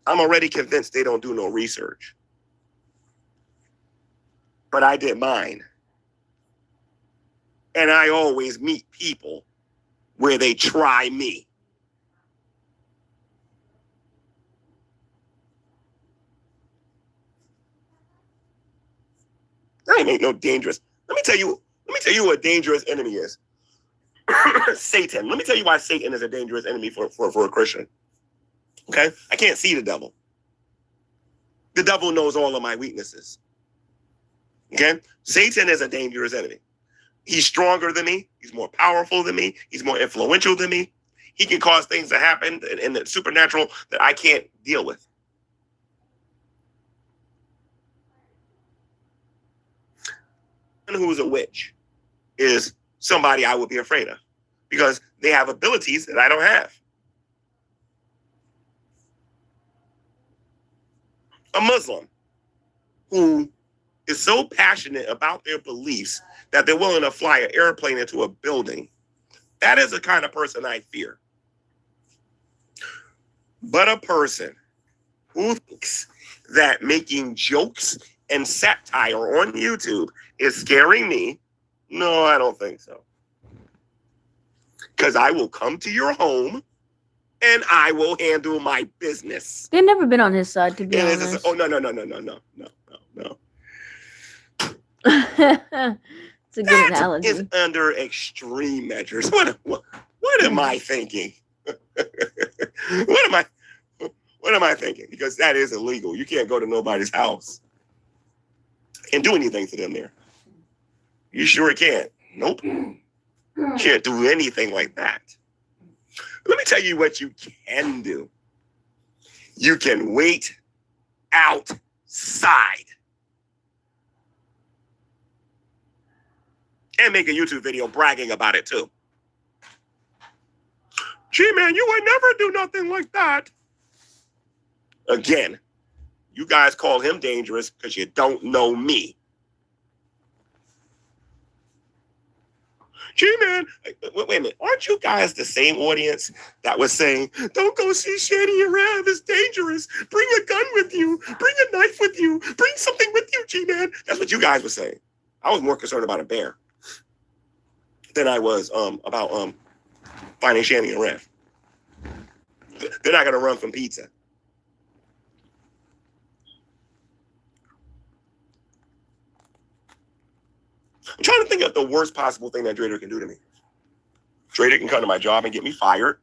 A: I'm already convinced they don't do no research. But I did mine. And I always meet people where they try me. I ain't no dangerous. Let me tell you what a dangerous enemy is. Satan. Let me tell you why Satan is a dangerous enemy for a Christian. Okay? I can't see the devil. The devil knows all of my weaknesses. Okay? Satan is a dangerous enemy. He's stronger than me. He's more powerful than me. He's more influential than me. He can cause things to happen in the supernatural that I can't deal with. Who is a witch is somebody I would be afraid of because they have abilities that I don't have. A Muslim who is so passionate about their beliefs that they're willing to fly an airplane into a building, that is the kind of person I fear. But a person who thinks that making jokes and satire on YouTube is scaring me, no, I don't think so. Because I will come to your home and I will handle my business.
B: They've never been on his side, to be
A: And
B: honest.
A: oh, no.
B: It's a good
A: That
B: analogy.
A: is under extreme measures. What am I thinking? What am I thinking? Because that is illegal. You can't go to nobody's house and do anything to them there. You sure can't. Nope. Can't do anything like that. Let me tell you what you can do. You can wait outside and make a YouTube video bragging about it too. Gee, man, you would never do nothing like that. Again, you guys call him dangerous because you don't know me. Gee, man, wait a minute. Aren't you guys the same audience that was saying, don't go see Shani Arab, it's dangerous. Bring a gun with you. Bring a knife with you. Bring something with you, G-man. That's what you guys were saying. I was more concerned about a bear than I was about finding Shani Arab. They're not going to run from pizza. I'm trying to think of the worst possible thing that Drader can do to me. Drader can come to my job and get me fired.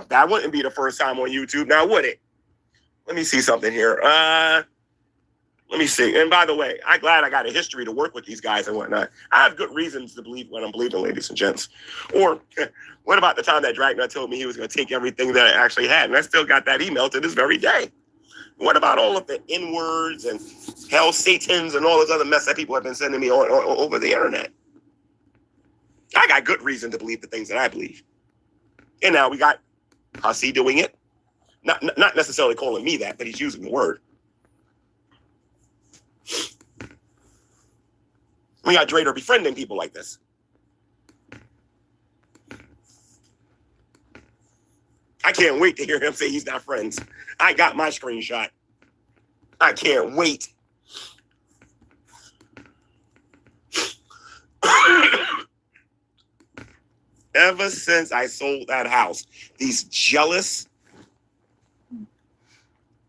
A: That wouldn't be the first time on YouTube, now would it? Let me see something here. Let me see. And by the way, I'm glad I got a history to work with these guys and whatnot. I have good reasons to believe what I'm believing, ladies and gents. Or what about the time that Dragna told me he was going to take everything that I actually had? And I still got that email to this very day. What about all of the N-words and hell Satans and all this other mess that people have been sending me on over the internet? I got good reason to believe the things that I believe. And now we got Hussy doing it. Not necessarily calling me that, but he's using the word. We got Drader befriending people like this. I can't wait to hear him say he's not friends. I got my screenshot. I can't wait. Ever since I sold that house, these jealous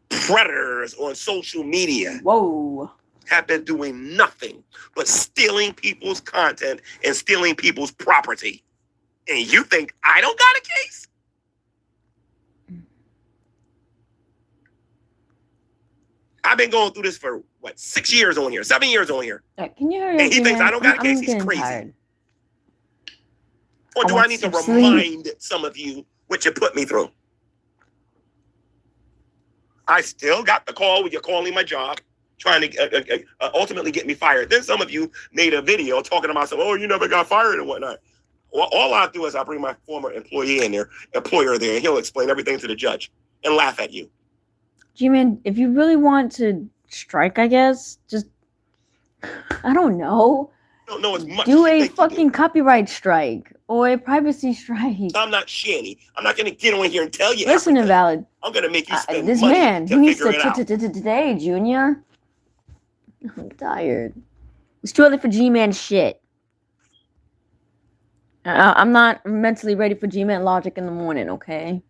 A: predators on social media
B: Whoa.
A: have been doing nothing but stealing people's content and stealing people's property. And you think I don't got a case? I've been going through this for, 6 years on here, 7 years on here.
B: Can you hurry up?
A: And he thinks I don't got a case, he's
B: getting
A: crazy.
B: tired.
A: Or do I
B: want
A: need to
B: some sleep.
A: remind some of you what you put me through? I still got the call when you're calling my job, trying to ultimately get me fired. Then some of you made a video talking about you never got fired and whatnot. Well, all I do is I bring my former employer there, and he'll explain everything to the judge and laugh at you.
B: G-Man, if you really want to strike, I guess, just, I don't know.
A: I don't know as much.
B: Do
A: as you
B: a
A: think you
B: fucking copyright strike or a privacy strike.
A: I'm not Shanny. I'm not going to get on here and tell you.
B: Listen,
A: everything.
B: Invalid.
A: I'm going to make you spend
B: This
A: money
B: man,
A: to
B: he needs
A: figure it out.
B: to today, Junior. I'm tired. It's too early for G-Man shit. I'm not mentally ready for G-Man logic in the morning, okay?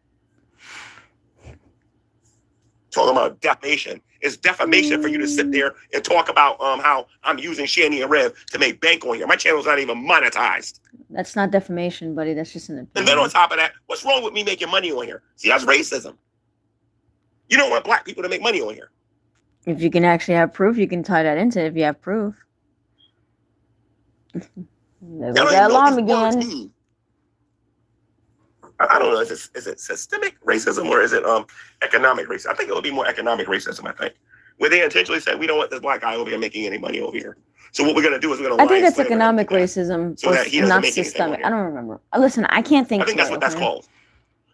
A: Talking about defamation. It's defamation for you to sit there and talk about how I'm using Shanny and Rev to make bank on here. My channel's not even monetized.
B: That's not defamation, buddy. That's just an opinion.
A: And then on top of that, what's wrong with me making money on here? See, that's racism. You don't want black people to make money on here.
B: If you can actually have proof, you can tie that into it if you have proof. There
A: I
B: goes
A: don't
B: that
A: even know
B: alarm
A: what these words
B: again.
A: mean. I don't know. Is it systemic racism or is it economic racism? I think it would be more economic racism, I think. Where they intentionally said, we don't want this black guy over here making any money over here. So what we're going to do is we're going to
B: I think that's economic racism,
A: so that he doesn't
B: not
A: make anything
B: systemic.
A: on
B: I
A: here.
B: don't remember. Listen, I can't think.
A: I think that's what that's
B: okay?
A: called.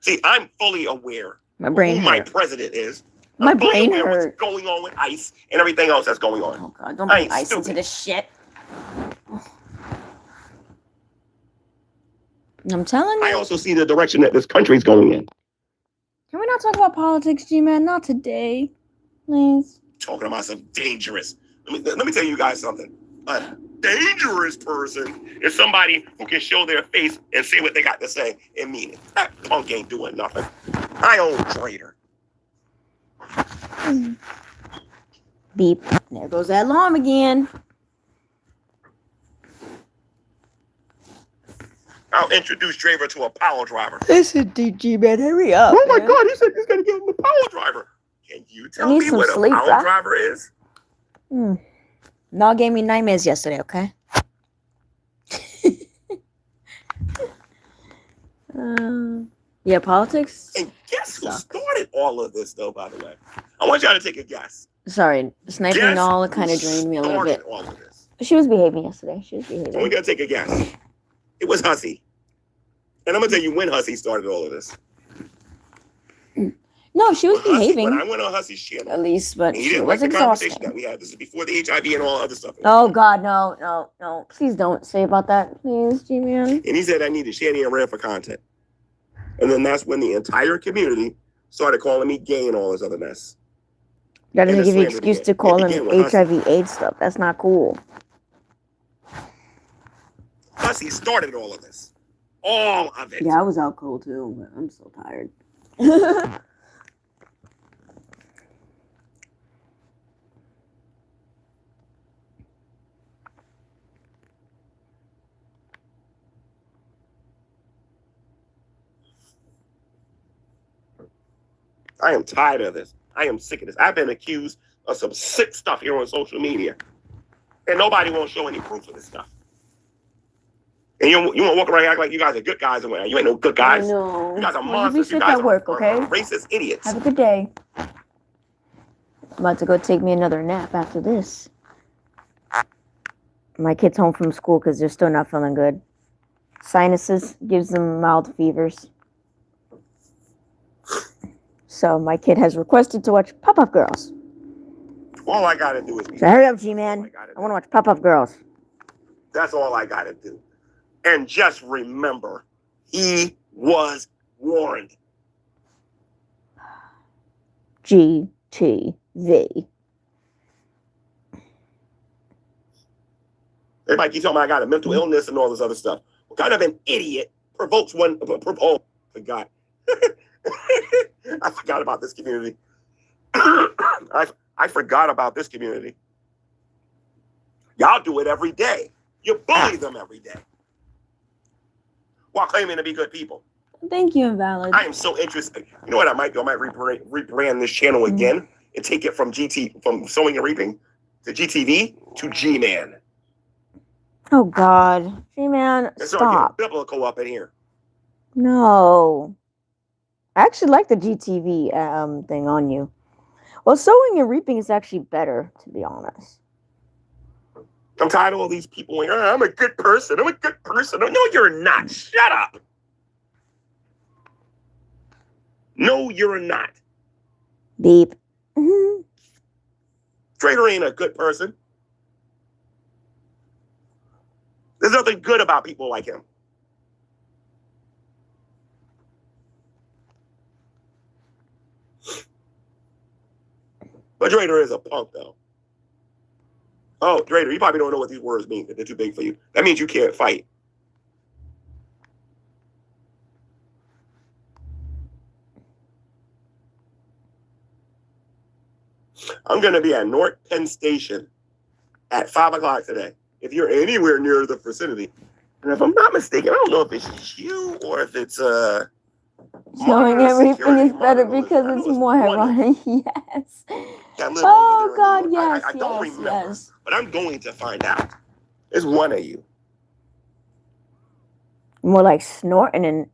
A: See, I'm fully aware
B: My
A: of
B: brain
A: who my
B: hurt.
A: president is.
B: My
A: I'm fully
B: brain
A: aware of
B: hurt.
A: what's going on with ICE and everything else that's going on.
B: Oh God! Don't
A: I
B: bring
A: ain't
B: ice into
A: stupid.
B: this shit. I'm telling you.
A: I also see the direction that this country's going in.
B: Can we not talk about politics, G-Man? Not today, please.
A: Talking about some dangerous. Let me tell you guys something. A dangerous person is somebody who can show their face and say what they got to say and mean it. That punk ain't doing nothing. I own traitor.
B: Beep. There goes that alarm again.
A: I'll introduce Draver to a power driver.
B: Listen, G-Man, hurry up.
A: Oh my God, he said he's gonna give him a power driver. Can you tell
B: need
A: me
B: some
A: what a
B: sleep,
A: power
B: bruh.
A: driver is?
B: Mel gave me nightmares yesterday, okay? Yeah, politics.
A: And guess who
B: Sucks.
A: started all of this, though, by the way? I want y'all to take a guess.
B: Sorry, sniping
A: Guess
B: all
A: who
B: kind of drained me a little
A: started
B: bit.
A: all of this?
B: She was behaving yesterday. She was
A: So we
B: behaving.
A: gotta take a guess. It was Hussey. And I'm gonna tell you when Hussey started all of this.
B: No, she was
A: When Hussey-
B: behaving.
A: When I went on Hussey's channel,
B: At least, but
A: and he
B: she
A: didn't like
B: was
A: the conversation that
B: exhausting.
A: we had. This is before the HIV and all other stuff.
B: Oh God, no. Please don't say about that, please, G-Man.
A: And he said I needed Shanny and Red for content. And then that's when the entire community started calling me gay and all this other mess.
B: That
A: And
B: doesn't
A: the
B: give you
A: slander
B: excuse
A: began.
B: to call
A: It
B: him
A: began with
B: HIV/AIDS stuff. That's not cool.
A: Hussey started all of this. All of it.
B: Yeah, I was out cold too, but I'm so tired.
A: I am tired of this. I am sick of this. I've been accused of some sick stuff here on social media. And nobody won't show any proof of this stuff. And you want to walk around and act like you guys are good guys and whatnot. You ain't no good guys.
B: No.
A: You guys are
B: Well, you be
A: monsters. You
B: sick
A: guys
B: at work,
A: are
B: okay?
A: racist idiots.
B: Have a good day. I'm about to go take me another nap after this. My kid's home from school because they're still not feeling good. Sinuses gives them mild fevers. So my kid has requested to watch Pop-Up Girls.
A: All I got to do is be
B: So hurry up,
A: All I
B: G-Man.
A: gotta
B: I
A: do.
B: want to watch Pop-Up Girls.
A: That's all I got to do. And just remember, he was warned.
B: GTV.
A: Everybody keeps talking about I got a mental illness and all this other stuff. What kind of an idiot provokes one? Oh, forgot. I forgot about this community. I forgot about this community. Y'all do it every day. You bully them every day while claiming to be good people.
B: Thank you, Invalid.
A: I am so interested. You know what I might do? I might rebrand this channel again and take it from Sowing and Reaping to GTV to G-Man.
B: Oh, God. G-Man,
A: And start getting
B: stop.
A: biblical up in here.
B: No. I actually like the GTV thing on you. Well, Sowing and Reaping is actually better, to be honest.
A: I'm tired of all these people going, oh, I'm a good person. I'm a good person. No, you're not. Shut up. No, you're not.
B: Beep.
A: Trader ain't a good person. There's nothing good about people like him. But Trader is a punk, though. Oh, Trader, you probably don't know what these words mean because they're too big for you. That means you can't fight. I'm going to be at North Penn Station at 5 o'clock today. If you're anywhere near the vicinity. And if I'm not mistaken, I don't know if it's you or if it's
B: Sowing and Reaping is better because it's more ironic. Yes. Oh, God, yes,
A: I don't
B: yes,
A: remember,
B: yes.
A: but I'm going to find out. It's one of you.
B: More like snorting and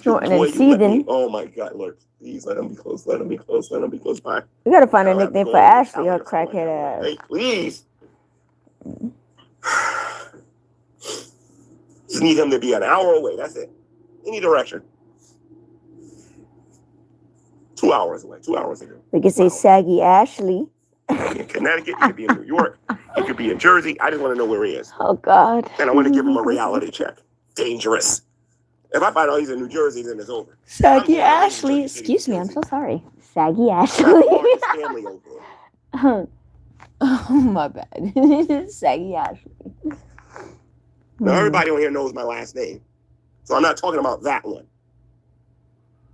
A: Boy, you let me-
B: seething.
A: Oh, my God, Lord. Please let him be close. Let him be close. Let him be close by.
B: We gotta find a
A: I'll have to
B: nickname
A: go
B: for
A: on the
B: Ashley, her
A: calendar
B: crackhead
A: somewhere.
B: ass.
A: Hey, please. Just need him to be an hour away. That's it. Any direction. 2 hours away. 2 hours ago.
B: We could say Saggy Ashley.
A: In Connecticut, he could be in New York, he could be in Jersey. I just want to know where he is.
B: Oh, God.
A: And I want to give him a reality check. Dangerous. If I find out he's in New Jersey, then it's over.
B: Saggy
A: I'm going to
B: Ashley.
A: New Jersey,
B: Excuse me, I'm
A: Jersey.
B: so sorry. Saggy
A: Not
B: Ashley.
A: all his family over there.
B: Oh, my bad. Saggy Ashley.
A: Now, everybody on here knows my last name. So I'm not talking about that one.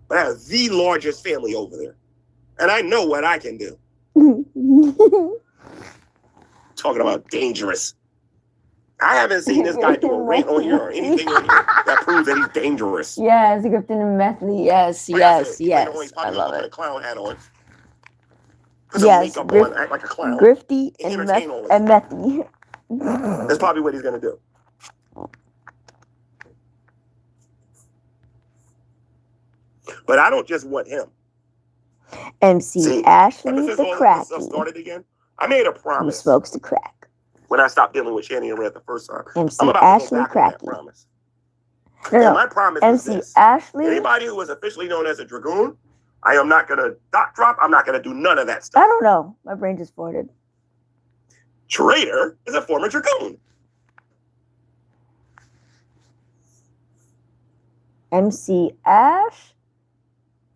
A: But I have the largest family over there. And I know what I can do. Talking about dangerous. I haven't seen this guy do a rant on here or anything on here that proves that he's dangerous.
B: Yes, Griffin and Methley. Yes,
A: Like I said,
B: yes,
A: he's like, oh, he's
B: yes.
A: probably
B: I love
A: gonna put a
B: it.
A: clown hat on. Put some
B: Yes,
A: makeup on, act like a clown.
B: Grifty
A: And
B: and
A: entertain all of
B: Methley.
A: That's probably what he's gonna do. But I don't just want him.
B: MC
A: See,
B: Ashley
A: ever since
B: the
A: all this
B: Cracky,
A: stuff started again, I made a
B: who
A: promise
B: smokes the crack.
A: when I stopped dealing with Shanny and Red the first time.
B: MC
A: I'm about to go
B: Ashley
A: back on that
B: Cracky.
A: promise.
B: No,
A: And
B: no.
A: my promise is
B: MC
A: this.
B: Ashley.
A: Anybody who is officially known as a Dragoon, I am not going to dot drop. I'm not going to do none of that
B: I
A: stuff.
B: don't know. My brain just farted.
A: Trader is a former Dragoon.
B: MC Ash.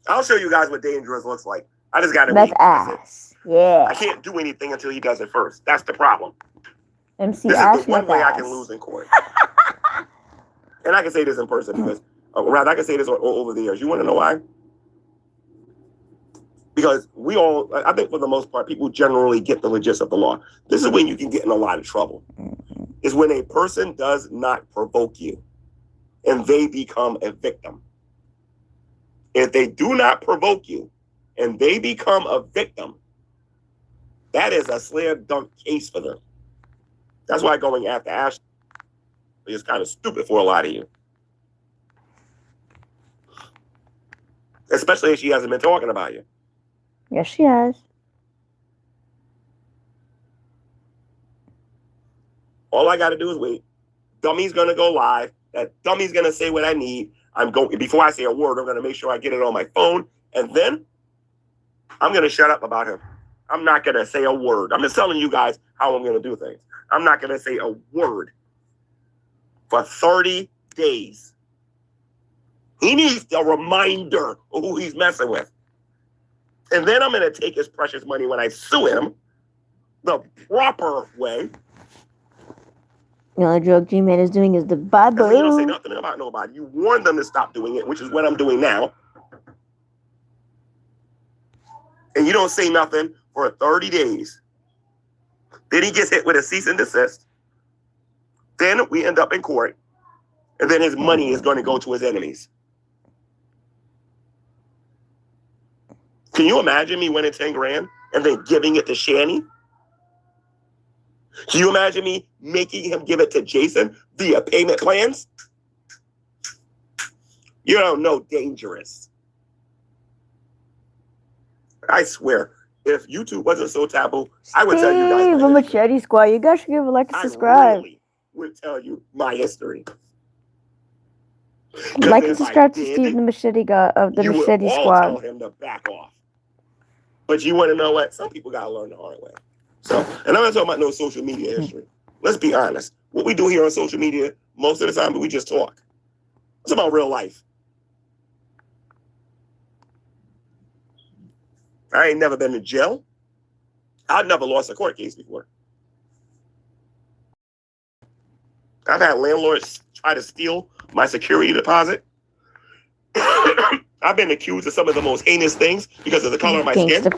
A: I'll show you guys what dangerous looks like. I just got to
B: Meth
A: wait. That's it.
B: ass. Yeah.
A: I can't do anything until he does it first. That's the problem.
B: MC
A: This
B: Ash
A: is the one
B: meth
A: way I
B: ass.
A: can lose in court. And I can say this in person because, rather, I can say this over the years. You want to know why? Because we all, I think for the most part, people generally get the logistics of the law. This is when you can get in a lot of trouble. Is when a person does not provoke you and they become a victim. If they do not provoke you and they become a victim, that is a slam dunk case for them. That's why going after Ashley is kind of stupid for a lot of you. Especially if she hasn't been talking about you.
B: Yes, she has.
A: All I got to do is wait. Dummy's going to go live. That dummy's going to say what I need. Before I say a word, I'm going to make sure I get it on my phone. And then I'm going to shut up about him. I'm not going to say a word. I'm just telling you guys how I'm going to do things. I'm not going to say a word for 30 days. He needs a reminder of who he's messing with. And then I'm going to take his precious money when I sue him the proper way.
B: The only drug G-Man is doing is the Bible.
A: You don't say nothing about nobody. You warn them to stop doing it, which is what I'm doing now. And you don't say nothing for 30 days. Then he gets hit with a cease and desist. Then we end up in court. And then his money is going to go to his enemies. Can you imagine me winning 10 grand and then giving it to Shani? Can you imagine me making him give it to Jason via payment plans? You don't know, dangerous. I swear, if YouTube wasn't so taboo, I would tell you guys.
B: The Machete Squad. You guys should give a like and
A: I
B: subscribe.
A: really would tell you my history.
B: Like and
A: if I
B: subscribe to
A: did,
B: Steve the Machete God of the
A: you
B: Machete
A: would all
B: Squad.
A: tell him to back off. But you want to know what? Some people got to learn the hard way. So, and I'm not talking about no social media history. Let's be honest. What we do here on social media, most of the time, we just talk. It's about real life. I ain't never been to jail. I've never lost a court case before. I've had landlords try to steal my security deposit. I've been accused of some of the most heinous things because of the color of my skin.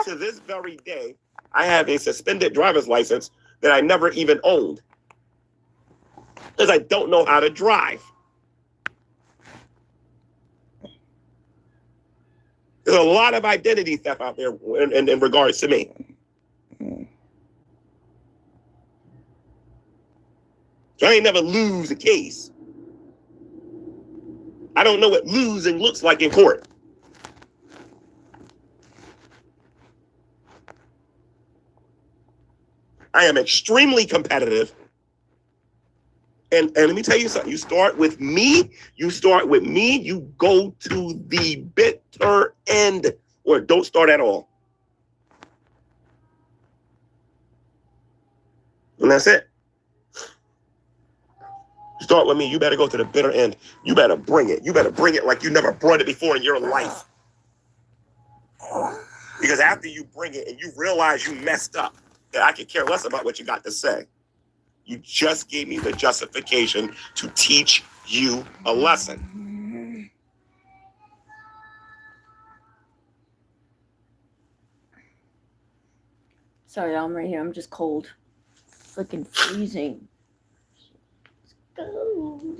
A: To this very day, I have a suspended driver's license that I never even owned because I don't know how to drive. There's a lot of identity theft out there in regards to me. So I ain't never lose a case. I don't know what losing looks like in court. I am extremely competitive. And let me tell you something. You start with me, you go to the bitter end, or don't start at all. And that's it. Start with me, you better go to the bitter end. You better bring it. You better bring it like you never brought it before in your life. Because after you bring it and you realize you messed up, that I could care less about what you got to say. You just gave me the justification to teach you a lesson.
B: Sorry, y'all, I'm right here. I'm just cold. Freaking freezing. Let's go.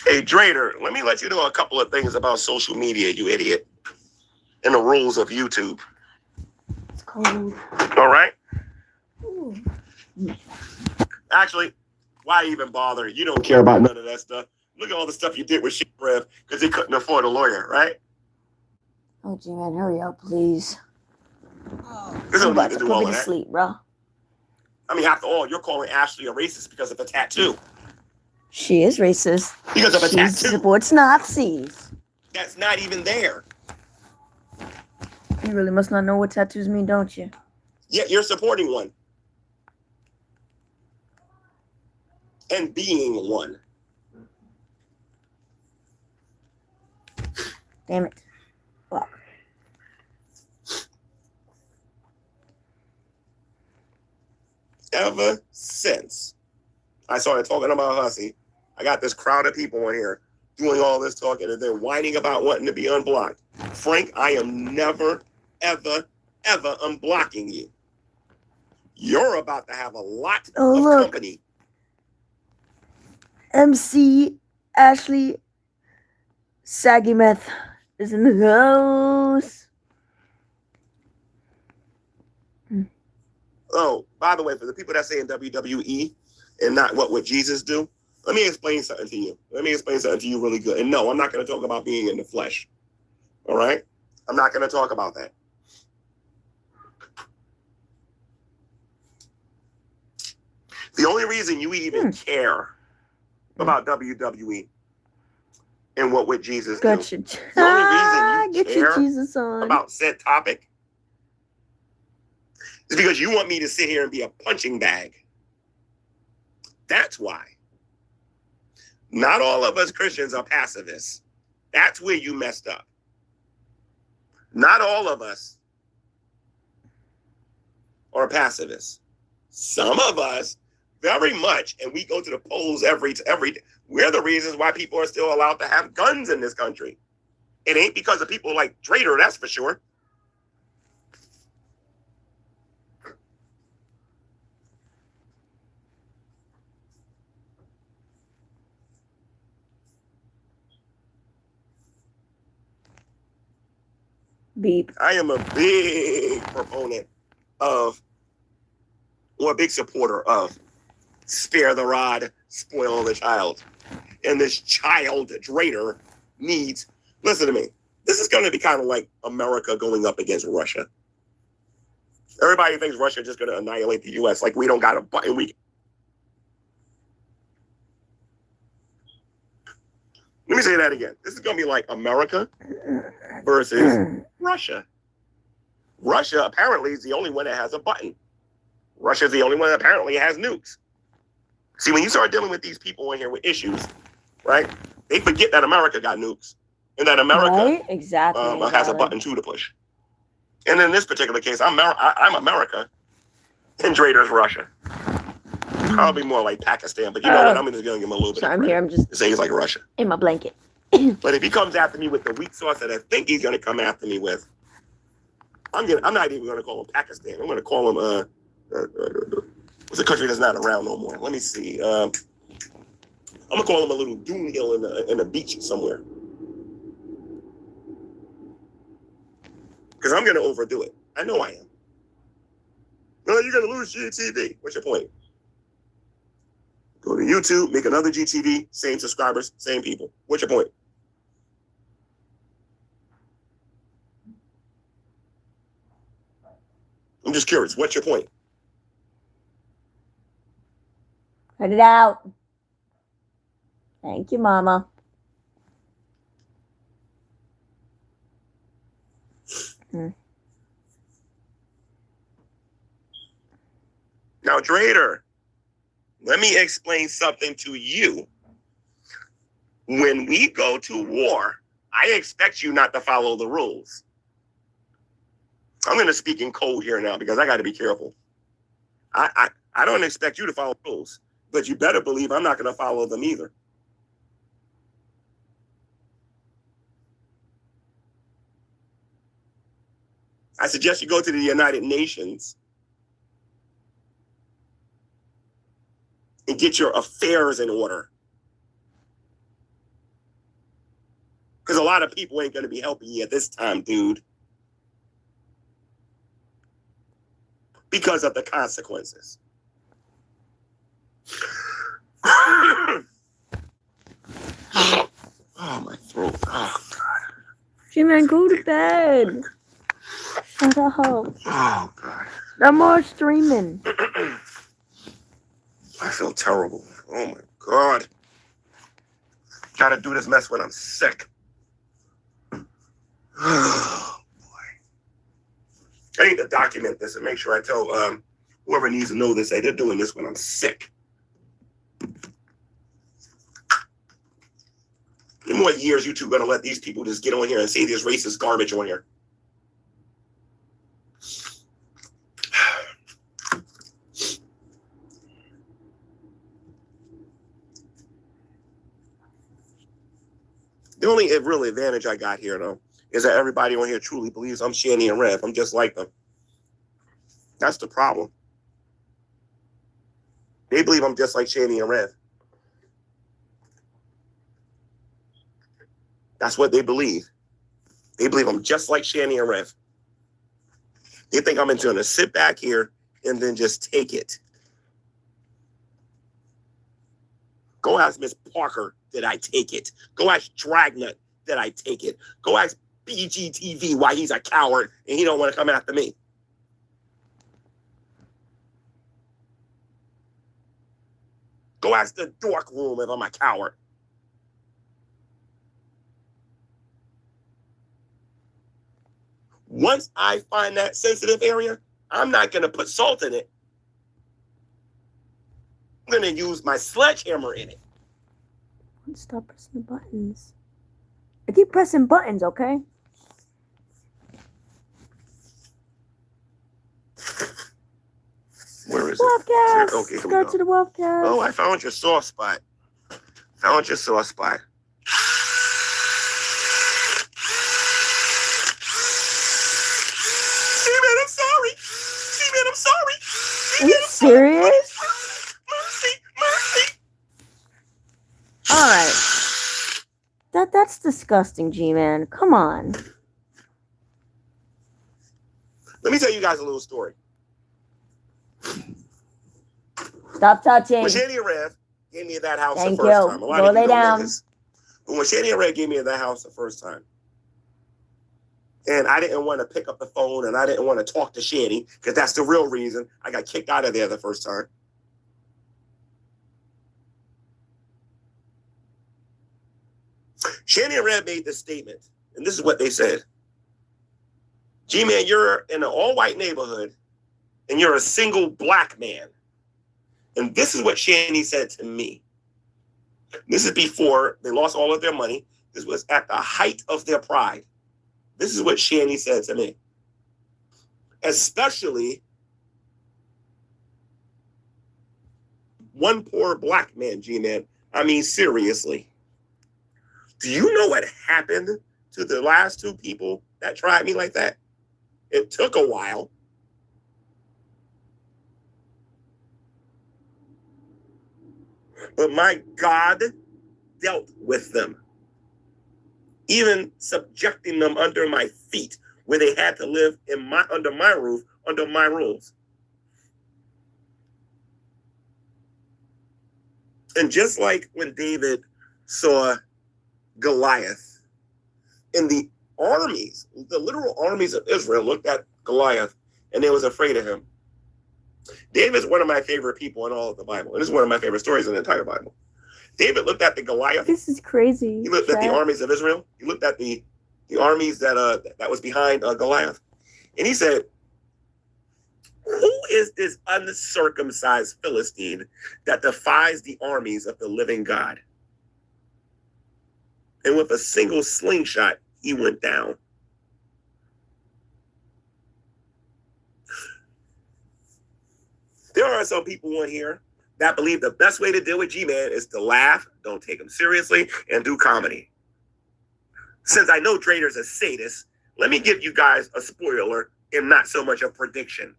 A: Hey, Drader, let me let you know a couple of things about social media, you idiot. And the rules of YouTube.
B: It's cold.
A: All right?
B: Ooh.
A: Actually, why even bother? You don't care about none of that stuff. Look at all the stuff you did with Rev because he couldn't afford a lawyer, right?
B: Oh, gee, man, hurry up, please.
A: There's
B: I'm
A: no
B: about
A: need
B: to
A: to do
B: put
A: all
B: me
A: of
B: to
A: that.
B: sleep, bro.
A: I mean, after all, you're calling Ashley a racist because of a tattoo.
B: She is racist.
A: Because of a
B: She
A: tattoo.
B: supports Nazis.
A: That's not even there.
B: You really must not know what tattoos mean, don't you?
A: Yet you're supporting one. And being one.
B: Damn it. Fuck.
A: Ever since I started talking about Hussy, I got this crowd of people in here doing all this talking and then whining about wanting to be unblocked. Frank, I am never, ever, ever unblocking you. You're about to have a lot of company.
B: MC Ashley Saggy Meth is in the house.
A: Oh, by the way, for the people that say in WWE and not what would Jesus do, let me explain something to you. Let me explain something to you really good. And no, I'm not going to talk about being in the flesh. All right? I'm not going to talk about that. The only reason you even care about WWE and what would Jesus do,
B: Gotcha.
A: the only reason you
B: Get your
A: care
B: Jesus on.
A: about said topic is because you want me to sit here and be a punching bag. That's why. Not all of us Christians are pacifists. That's where you messed up. Not all of us are pacifists. Some of us, very much, and we go to the polls every day. We're the reasons why people are still allowed to have guns in this country. It ain't because of people like Drader, that's for sure.
B: Beep.
A: I am a big proponent of, or a big supporter of, spare the rod, spoil the child. And this child Drader needs, listen to me, this is going to be kind of like America going up against Russia. Everybody thinks Russia is just going to annihilate the U.S. like we don't got a button. Let me say that again. This is going to be like America versus Russia. Russia apparently is the only one that has a button. Russia is the only one that apparently has nukes. See, when you start dealing with these people in here with issues, right, they forget that America got nukes and that America
B: Right? Exactly.
A: has a button too to push. And in this particular case, I'm America and Drader's Russia. Probably more like Pakistan, but you know what? I'm just going to give him a little bit
B: So
A: of
B: I'm
A: credit.
B: here. I'm just
A: to say he's like Russia.
B: in my blanket.
A: But if he comes after me with the weak sauce that I think he's going to come after me with, I'm not even going to call him Pakistan. I'm going to call him what's a country that's not around no more? Let me see. I'm gonna call him a little dune hill in a beach somewhere, because I'm gonna overdo it. I know I am. No, you're gonna lose GTV. What's your point? Go to YouTube, make another GTV, same subscribers, same people. What's your point? I'm just curious. What's your point?
B: Cut it out. Thank you, Mama.
A: Now, Drader, let me explain something to you. When we go to war, I expect you not to follow the rules. I'm going to speak in code here now because I got to be careful. I don't expect you to follow rules, but you better believe I'm not going to follow them either. I suggest you go to the United Nations and get your affairs in order. Because a lot of people ain't going to be helping you at this time, dude. Because of the consequences. Oh, my throat. Oh, God.
B: G-Man, go to bed. Shut up.
A: Oh, God.
B: No more streaming.
A: I feel terrible. Oh, my God. Gotta do this mess when I'm sick. Oh, boy. I need to document this and make sure I tell whoever needs to know this, hey, they're doing this when I'm sick. How many more years you two gonna let these people just get on here and say this racist garbage on here? The only real advantage I got here, though, is that everybody on here truly believes I'm Shanny and Rev. I'm just like them. That's the problem. They believe I'm just like Shanny and Rev. That's what they believe. They believe I'm just like Shanny and Rev. They think I'm going to sit back here and then just take it. Go ask Miss Parker, did I take it? Go ask Dragnet, did I take it? Go ask BGTV why he's a coward and he don't want to come after me. Go ask the dork room if I'm a coward. Once I find that sensitive area, I'm not going to put salt in it. I'm going to use my sledgehammer in it.
B: Stop pressing the buttons. I keep pressing buttons, okay?
A: Where is it?
B: Wolfcast!
A: Okay, here we
B: Go
A: go.
B: to the Wolfcast.
A: Oh, I found your soft spot. Found your soft spot. G-Man, I'm sorry. G-Man, I'm sorry.
B: Are you serious?
A: Mercy, mercy.
B: Alright. That's disgusting, G-Man. Come on.
A: Let me tell you guys a little story.
B: Stop touching.
A: When Shani and Rev gave me that house
B: Thank
A: the first
B: you.
A: time, a lot
B: Go
A: of you
B: lay
A: don't know
B: down.
A: this, but when Shani and Rev gave me that house the first time, and I didn't want to pick up the phone and I didn't want to talk to Shani, because that's the real reason I got kicked out of there the first time. Shani and Rev made this statement, and this is what they said. G-Man, you're in an all-white neighborhood, and you're a single black man. And this is what Shani said to me. This is before they lost all of their money. This was at the height of their pride. This is what Shani said to me. Especially one poor black man, G-Man. I mean, seriously. Do you know what happened to the last two people that tried me like that? It took a while. But my God dealt with them, even subjecting them under my feet, where they had to live under my roof, under my rules. And just like when David saw Goliath, and the armies, the literal armies of Israel looked at Goliath and they was afraid of him. David's one of my favorite people in all of the Bible. And this is one of my favorite stories in the entire Bible. David looked at the Goliath.
B: This is crazy.
A: He looked at the armies of Israel. He looked at the armies that was behind Goliath. And he said, who is this uncircumcised Philistine that defies the armies of the living God? And with a single slingshot, he went down. There are some people on here that believe the best way to deal with G-Man is to laugh, don't take him seriously, and do comedy. Since I know Trader's a sadist, let me give you guys a spoiler and not so much a prediction.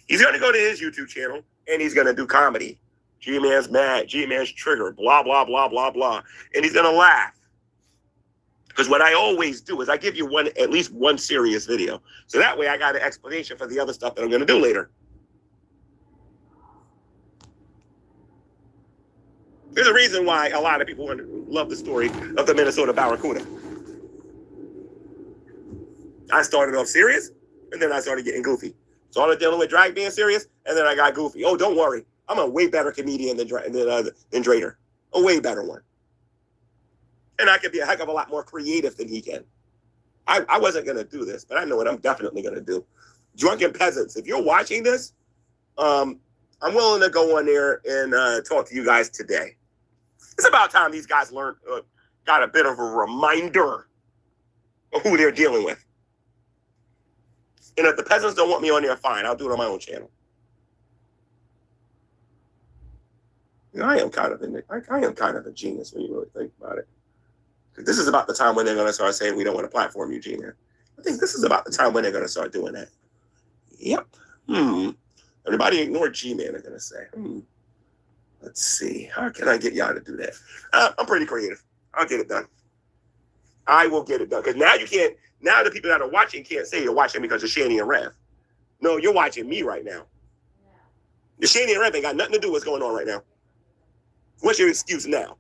A: He's going to go to his YouTube channel and he's going to do comedy. G-Man's mad, G-Man's triggered, blah, blah, blah, blah, blah. And he's going to laugh. Because what I always do is I give you at least one serious video. So that way I got an explanation for the other stuff that I'm going to do later. There's a reason why a lot of people love the story of the Minnesota Barracuda. I started off serious, and then I started getting goofy. Started dealing with drag being serious, and then I got goofy. Oh, don't worry. I'm a way better comedian than Drader. A way better one. And I could be a heck of a lot more creative than he can. I wasn't going to do this, but I know what I'm definitely going to do. Drunken Peasants, if you're watching this, I'm willing to go on there and talk to you guys today. It's about time these guys got a bit of a reminder of who they're dealing with. And if the peasants don't want me on there, fine. I'll do it on my own channel. You know, I am kind of a genius when you really think about it. This is about the time when they're going to start saying we don't want to platform you, G-Man. I think this is about the time when they're going to start doing that. Yep. Everybody ignore G-Man, they're going to say. Let's see. How can I get y'all to do that? I'm pretty creative. I'll get it done. I will get it done. Because now the people that are watching can't say you're watching because of Shani and Rev. No, you're watching me right now. The Shani and Rev ain't got nothing to do with what's going on right now. What's your excuse now?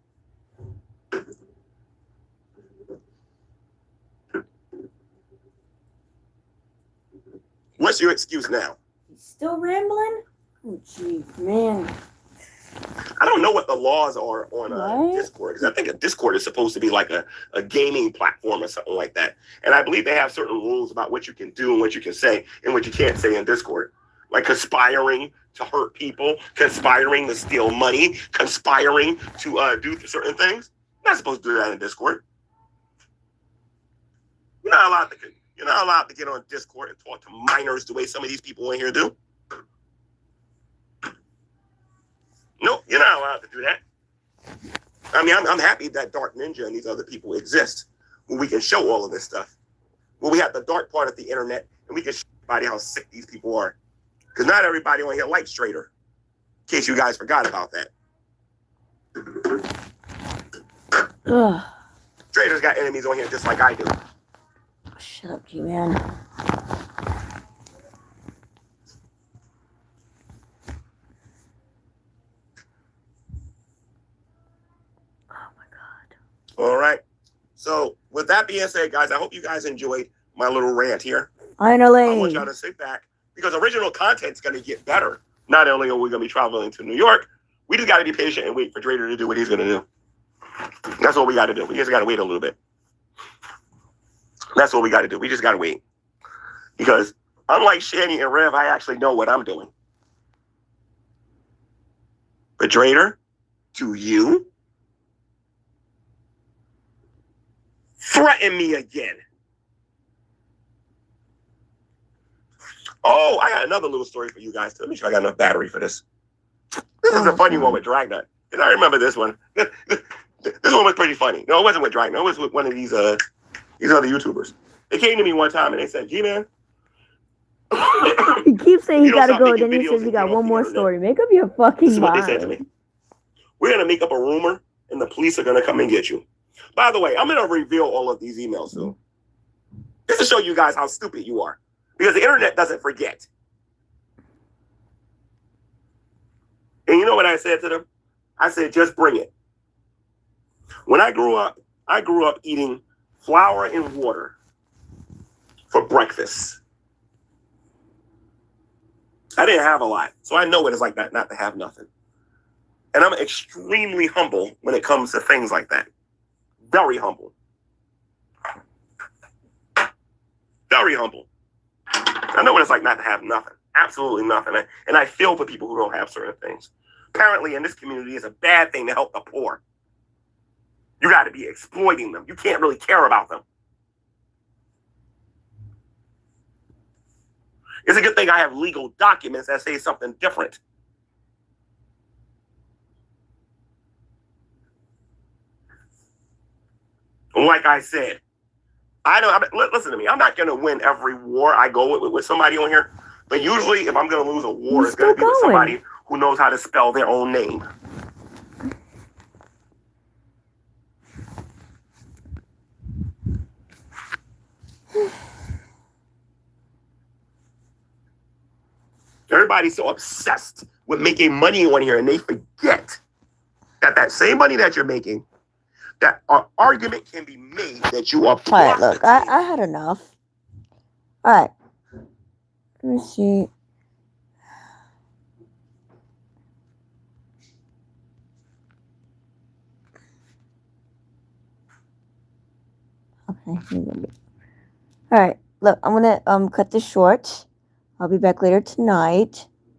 A: What's your excuse now?
B: He's still rambling? Oh, gee, man.
A: I don't know what the laws are on Discord, because I think a Discord is supposed to be like a gaming platform or something like that. And I believe they have certain rules about what you can do and what you can say and what you can't say in Discord. Like conspiring to hurt people, conspiring to steal money, conspiring to do certain things. You're not supposed to do that in Discord. You're not allowed to get on Discord and talk to minors the way some of these people in here do. No, you're not allowed to do that. I mean, I'm happy that Dark Ninja and these other people exist where we can show all of this stuff. Where we have the dark part of the internet and we can show everybody how sick these people are. Because not everybody on here likes Trader. In case you guys forgot about that. Trader's got enemies on here just like I do.
B: Shut up, G-Man.
A: All right. So with that being said, guys, I hope you guys enjoyed my little rant here.
B: Finally.
A: I want y'all to sit back because original content's going to get better. Not only are we going to be traveling to New York, we just got to be patient and wait for Drader to do what he's going to do. That's what we got to do. We just got to wait a little bit. That's what we got to do. We just got to wait. Because unlike Shani and Rev, I actually know what I'm doing. But Drader, do you threaten me again? Oh, I got another little story for you guys. Let me make sure I got enough battery for this. This is a funny one with Dragnet. And I remember this one. This one was pretty funny. No, it wasn't with Dragnet. It was with one of these other YouTubers. They came to me one time and they said, G-Man.
B: He keeps saying he
A: You don't
B: gotta
A: stop
B: go,
A: making
B: then he
A: videos
B: says he
A: and
B: got
A: get off
B: one
A: the
B: more
A: internet.
B: story. Make up your
A: This
B: fucking
A: is what they said to
B: mind.
A: me. We're going to make up a rumor and the police are going to come and get you. By the way, I'm going to reveal all of these emails soon. Just to show you guys how stupid you are. Because the internet doesn't forget. And you know what I said to them? I said, just bring it. When I grew up eating flour and water for breakfast. I didn't have a lot, so I know what it's like not to have nothing. And I'm extremely humble when it comes to things like that. Very humble. Very humble. I know what it's like not to have nothing. Absolutely nothing. And I feel for people who don't have certain things. Apparently, in this community, it's a bad thing to help the poor. You got to be exploiting them. You can't really care about them. It's a good thing I have legal documents that say something different. Like I said, listen to me. I'm not going to win every war I go with somebody on here. But usually, if I'm going to lose a war, it's going to be with somebody who knows how to spell their own name. Everybody's so obsessed with making money on here, and they forget that same money that you're making, that an argument can be made that you are profiting.
B: All right, look, I had enough. All right. Let me see. Okay. All right. Look, I'm gonna cut this short. I'll be back later tonight.